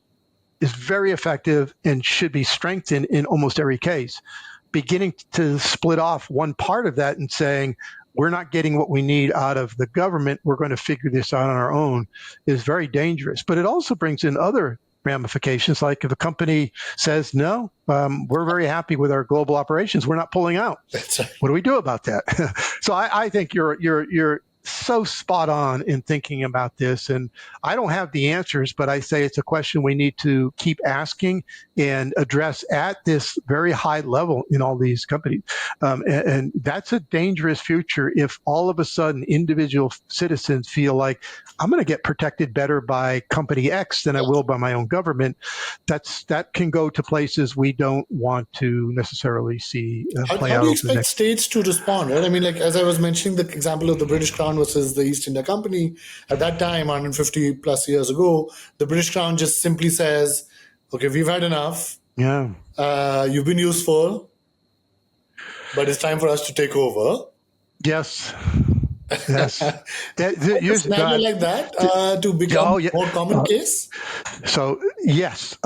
Speaker 1: is very effective and should be strengthened in almost every case. Beginning to split off one part of that and saying, we're not getting what we need out of the government, we're going to figure this out on our own, is very dangerous. But it also brings in other ramifications, like if a company says, no, we're very happy with our global operations, we're not pulling out.
Speaker 2: That's right.
Speaker 1: What do we do about that? So I think you're so spot on in thinking about this. And I don't have the answers, but I say it's a question we need to keep asking and address at this very high level in all these companies. And that's a dangerous future if all of a sudden individual citizens feel like, I'm going to get protected better by company X than I will by my own government. That can go to places we don't want to necessarily see play
Speaker 2: How
Speaker 1: out
Speaker 2: do you
Speaker 1: over the
Speaker 2: expect
Speaker 1: next.
Speaker 2: states to respond, right? I mean, like, as I was mentioning, the example of the British Crown versus the East India Company, at that time, 150 plus years ago, the British Crown just simply says, okay, we've had enough.
Speaker 1: Yeah.
Speaker 2: You've been useful, but it's time for us to take over.
Speaker 1: Yes. Yes.
Speaker 2: A scenario like that to become more common case?
Speaker 1: So, yes.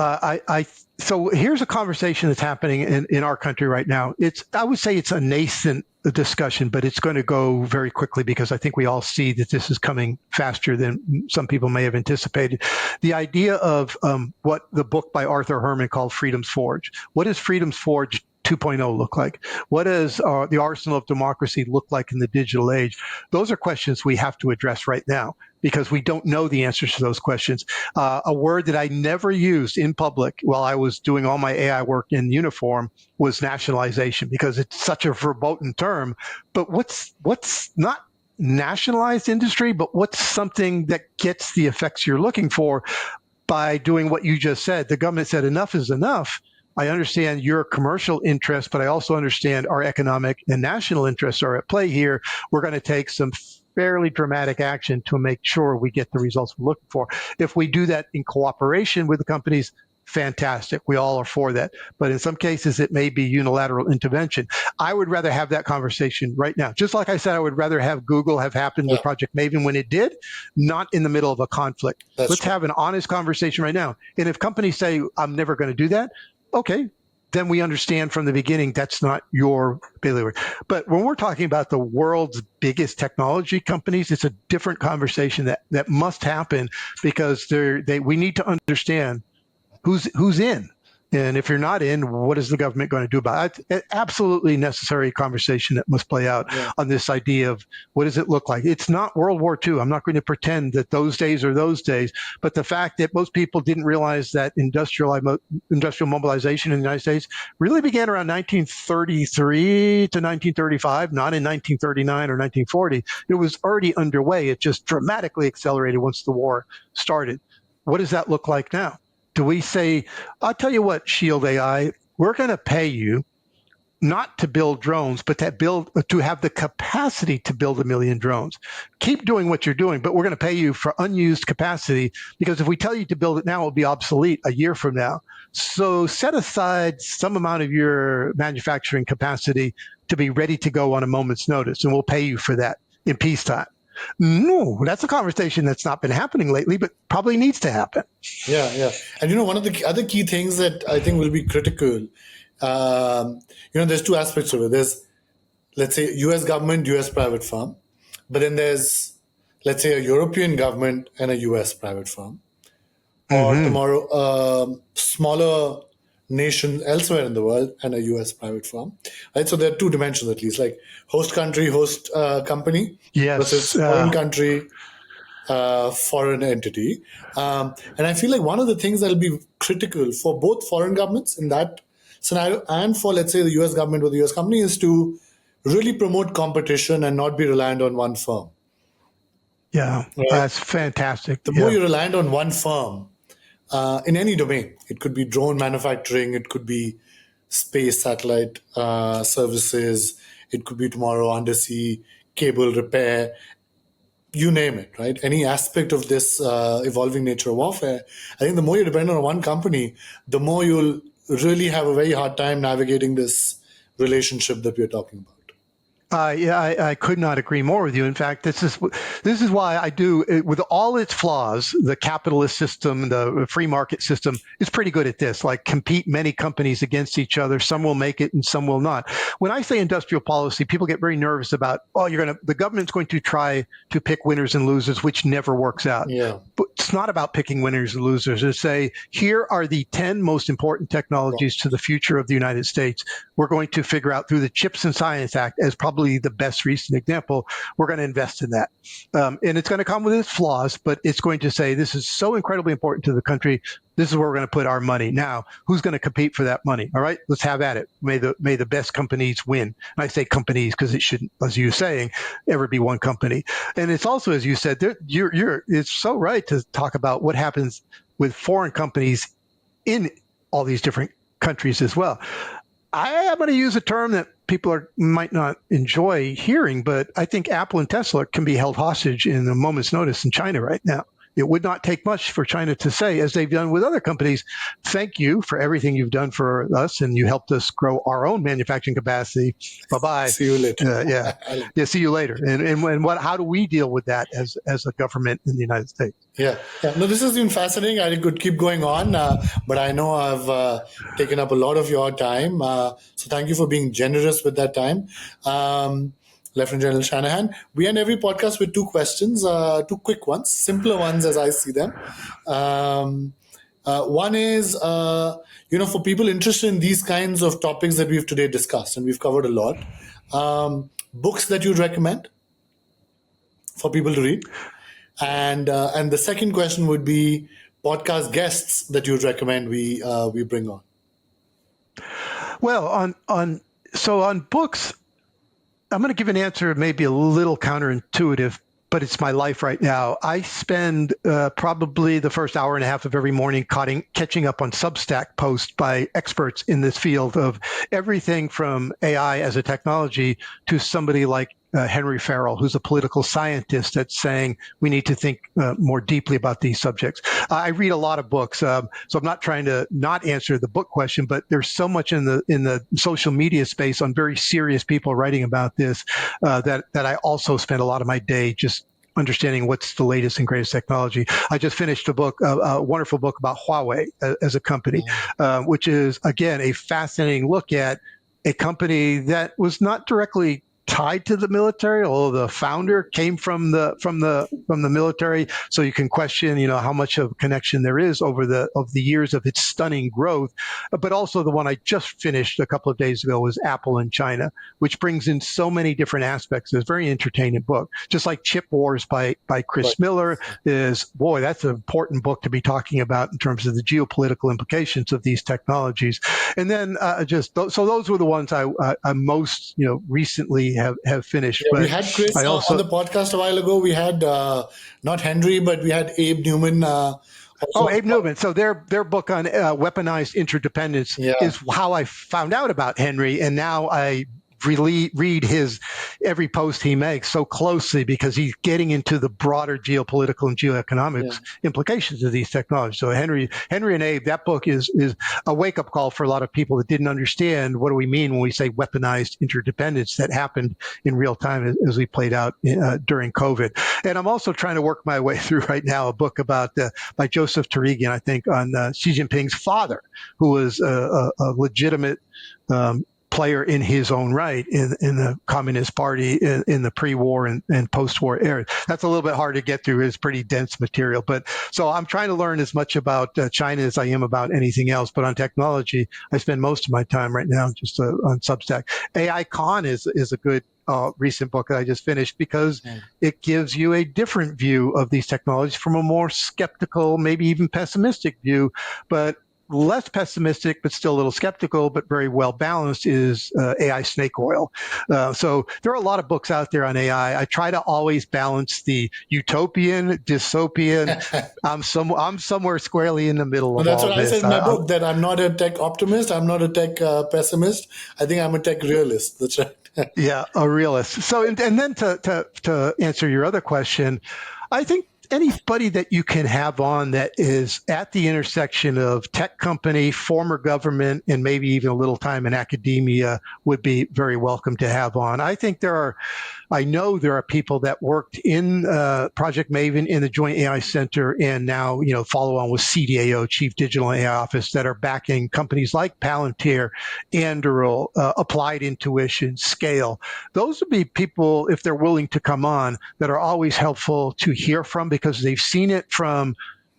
Speaker 1: So here's a conversation that's happening in our country right now. I would say it's a nascent discussion, but it's going to go very quickly because I think we all see that this is coming faster than some people may have anticipated. The idea of what the book by Arthur Herman called Freedom's Forge. What is Freedom's Forge 2.0 look like? What does the arsenal of democracy look like in the digital age? Those are questions we have to address right now because we don't know the answers to those questions. A word that I never used in public while I was doing all my AI work in uniform was nationalization because it's such a verboten term. But what's not nationalized industry, but what's something that gets the effects you're looking for by doing what you just said? The government said enough is enough. I understand your commercial interests, but I also understand our economic and national interests are at play here. We're going to take some fairly dramatic action to make sure we get the results we're looking for. If we do that in cooperation with the companies, fantastic. We all are for that. But in some cases, it may be unilateral intervention. I would rather have that conversation right now. Just like I said, I would rather have Google have happened with Project Maven when it did, not in the middle of a conflict. Let's have an honest conversation right now. And if companies say, I'm never going to do that, okay, then we understand from the beginning that's not your bailiwick. But when we're talking about the world's biggest technology companies, it's a different conversation that must happen because we need to understand who's in. And if you're not in, what is the government going to do about it? It's absolutely necessary conversation that must play out on this idea of what does it look like? It's not World War II. I'm not going to pretend that those days are those days, but the fact that most people didn't realize that industrial mobilization in the United States really began around 1933 to 1935, not in 1939 or 1940. It was already underway. It just dramatically accelerated once the war started. What does that look like now? Do we say, I'll tell you what, Shield AI, we're going to pay you not to build drones, but to have the capacity to build 1 million drones. Keep doing what you're doing, but we're going to pay you for unused capacity, because if we tell you to build it now, it'll be obsolete a year from now. So set aside some amount of your manufacturing capacity to be ready to go on a moment's notice, and we'll pay you for that in peacetime. No, that's a conversation that's not been happening lately, but probably needs to happen.
Speaker 2: Yeah. And one of the other key things that I think will be critical, there's two aspects of it. There's, let's say, US government, US private firm, but then there's, let's say, a European government and a US private firm, or tomorrow, smaller nation elsewhere in the world and a US private firm, right? So there are two dimensions at least, like host country, host company, versus foreign country, foreign entity. And I feel like one of the things that will be critical for both foreign governments in that scenario and for, let's say, the US government or the US company is to really promote competition and not be reliant on one firm.
Speaker 1: Yeah, right? That's fantastic.
Speaker 2: The more you're reliant on one firm, in any domain, it could be drone manufacturing, it could be space satellite services, it could be tomorrow undersea cable repair, you name it, right? Any aspect of this evolving nature of warfare, I think the more you depend on one company, the more you'll really have a very hard time navigating this relationship that we're talking about.
Speaker 1: I could not agree more with you. In fact, this is why I do, with all its flaws, the capitalist system, the free market system is pretty good at this, like compete many companies against each other. Some will make it and some will not. When I say industrial policy, people get very nervous about, the government's going to try to pick winners and losers, which never works out.
Speaker 2: Yeah.
Speaker 1: But it's not about picking winners and losers. It's say, here are the 10 most important technologies to the future of the United States. We're going to figure out through the Chips and Science Act as probably the best recent example, we're going to invest in that. And it's going to come with its flaws, but it's going to say, this is so incredibly important to the country. This is where we're going to put our money. Now, who's going to compete for that money? All right, let's have at it. May the best companies win. And I say companies because it shouldn't, as you're saying, ever be one company. And it's also, as you said, it's so right to talk about what happens with foreign companies in all these different countries as well. I am going to use a term that people might not enjoy hearing, but I think Apple and Tesla can be held hostage in a moment's notice in China right now. It would not take much for China to say, as they've done with other companies, thank you for everything you've done for us, and you helped us grow our own manufacturing capacity. Bye-bye.
Speaker 2: See you later.
Speaker 1: Yeah, see you later. And how do we deal with that as a government in the United States?
Speaker 2: Yeah. No, this has been fascinating. I could keep going on, but I know I've taken up a lot of your time. So thank you for being generous with that time. Lieutenant General Shanahan. We end every podcast with two questions, two quick ones, simpler ones as I see them. One is, for people interested in these kinds of topics that we've today discussed, and we've covered a lot, books that you'd recommend for people to read. And the second question would be podcast guests that you'd recommend we bring on.
Speaker 1: Well, on books, I'm going to give an answer maybe a little counterintuitive, but it's my life right now. I spend probably the first hour and a half of every morning catching up on Substack posts by experts in this field of everything from AI as a technology to somebody like Henry Farrell, who's a political scientist that's saying we need to think more deeply about these subjects. I read a lot of books, so I'm not trying to not answer the book question, but there's so much in the social media space on very serious people writing about this that I also spend a lot of my day just understanding what's the latest and greatest technology. I just finished a wonderful book about Huawei as a company, which is, again, a fascinating look at a company that was not directly tied to the military, although the founder came from the military. So you can question, how much of a connection there is over the years of its stunning growth. But also the one I just finished a couple of days ago was Apple in China, which brings in so many different aspects. It's a very entertaining book. Just like Chip Wars by Chris Miller that's an important book to be talking about in terms of the geopolitical implications of these technologies. And then so those were the ones I most recently have finished.
Speaker 2: Yeah,
Speaker 1: but
Speaker 2: we had Chris on the podcast a while ago. We had not Henry, but we had Abe Newman.
Speaker 1: Abe Newman. So their book on weaponized interdependence is how I found out about Henry, and now I read his every post he makes so closely because he's getting into the broader geopolitical and geoeconomics implications of these technologies. So Henry and Abe, that book is a wake-up call for a lot of people that didn't understand what do we mean when we say weaponized interdependence that happened in real time as we played out during COVID. And I'm also trying to work my way through right now a book about by Joseph Tarigian, I think, on Xi Jinping's father, who was a legitimate player in his own right in the Communist Party in the pre-war and post-war era. That's a little bit hard to get through. It's pretty dense material. But so I'm trying to learn as much about China as I am about anything else. But on technology, I spend most of my time right now just on Substack. AI Con is a good recent book that I just finished because it gives you a different view of these technologies from a more skeptical, maybe even pessimistic view. But less pessimistic, but still a little skeptical, but very well balanced is AI Snake Oil. So there are a lot of books out there on AI. I try to always balance the utopian, dystopian. I'm somewhere squarely in the middle of all this.
Speaker 2: That's what I said in my book, that I'm not a tech optimist. I'm not a tech pessimist. I think I'm a tech realist. That's right.
Speaker 1: Yeah, a realist. So, and then to answer your other question, I think anybody that you can have on that is at the intersection of tech company, former government, and maybe even a little time in academia would be very welcome to have on. I know there are people that worked in Project Maven in the Joint AI Center and now, follow on with CDAO, Chief Digital AI Office, that are backing companies like Palantir, Anduril, Applied Intuition, Scale. Those would be people, if they're willing to come on, that are always helpful to hear from because they've seen it from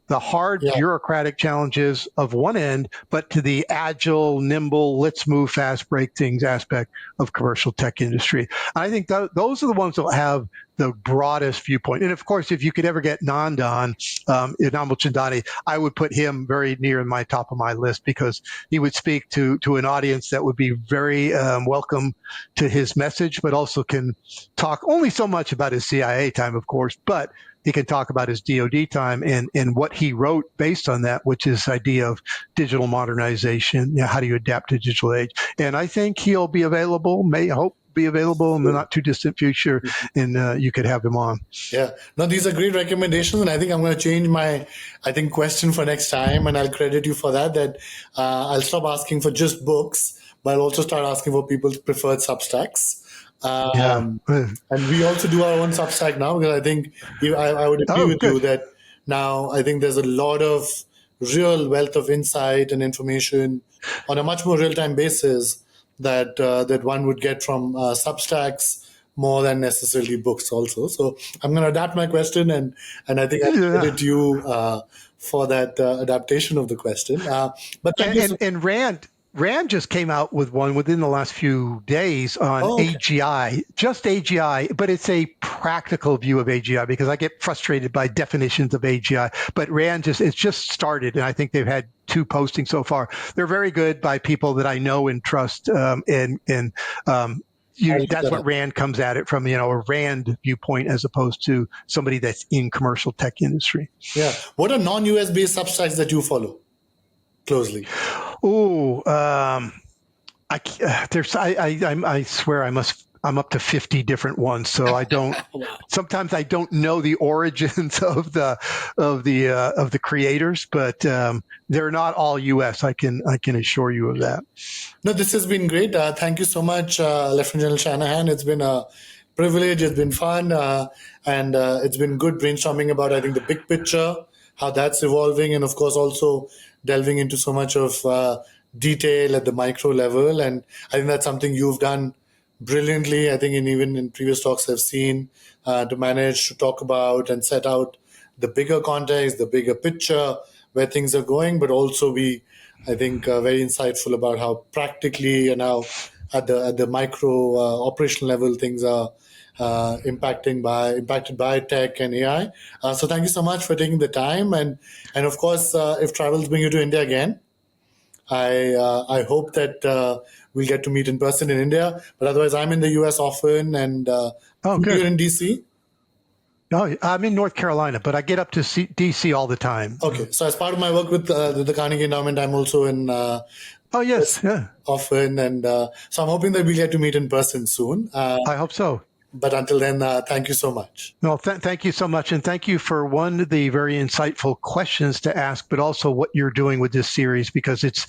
Speaker 1: the hard bureaucratic challenges of one end, but to the agile, nimble, let's move fast, break things aspect of commercial tech industry. I think those are the ones that will have the broadest viewpoint. And of course, if you could ever get Nandan, Inamul Chandani, I would put him very near in my top of my list because he would speak to an audience that would be very welcome to his message, but also can talk only so much about his CIA time, of course, but he can talk about his DoD time and what he wrote based on that, which is idea of digital modernization. How do you adapt to digital age? And I think he'll be available, be available in the not too distant future, and you could have him on.
Speaker 2: Yeah, no, these are great recommendations, and I think I'm going to change my, question for next time, and I'll credit you for that. That I'll stop asking for just books, but I'll also start asking for people's preferred Substacks. And we also do our own Substack now because I think I would agree with you that now I think there's a lot of real wealth of insight and information on a much more real-time basis that one would get from Substacks more than necessarily books also. So I'm going to adapt my question and I think I credit you for that adaptation of the question. But
Speaker 1: Rand just came out with one within the last few days on AGI, just AGI, but it's a practical view of AGI because I get frustrated by definitions of AGI. But Rand it's just started, and I think they've had 2 postings so far. They're very good by people that I know and trust, that's what Rand comes at it from, a Rand viewpoint as opposed to somebody that's in commercial tech industry.
Speaker 2: Yeah. What are non-US based Substacks that you follow closely?
Speaker 1: I swear I'm up to 50 different ones. So I don't, sometimes I don't know the origins of the creators, but they're not all US. I can assure you of that.
Speaker 2: No, this has been great. Thank you so much, Lieutenant General Shanahan. It's been a privilege. It's been fun. And it's been good brainstorming about, I think, the big picture, how that's evolving. And of course, also delving into so much of detail at the micro level. And I think that's something you've done brilliantly. I think even in previous talks I've seen to manage to talk about and set out the bigger context, the bigger picture, where things are going, but also be, I think, very insightful about how practically and how at the micro operational level things are impacted by tech and AI. So thank you so much for taking the time, and of course, if travels bring you to India again, I hope that we'll get to meet in person in India. But otherwise, I'm in the US often, and
Speaker 1: Oh,
Speaker 2: you're
Speaker 1: good.
Speaker 2: in DC.
Speaker 1: Oh, I'm in North Carolina, but I get up to DC all the time.
Speaker 2: Okay, so as part of my work with the Carnegie Endowment, I'm also in
Speaker 1: Oh, yes. Yeah.
Speaker 2: often, and so I'm hoping that we'll get to meet in person soon.
Speaker 1: I hope so.
Speaker 2: But until then, thank you so much.
Speaker 1: No, thank you so much. And thank you for the very insightful questions to ask, but also what you're doing with this series, because it's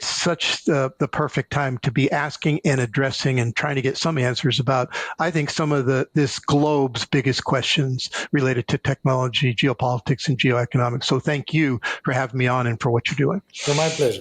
Speaker 1: such the perfect time to be asking and addressing and trying to get some answers about, I think, some of this globe's biggest questions related to technology, geopolitics, and geoeconomics. So thank you for having me on and for what you're doing.
Speaker 2: So my pleasure.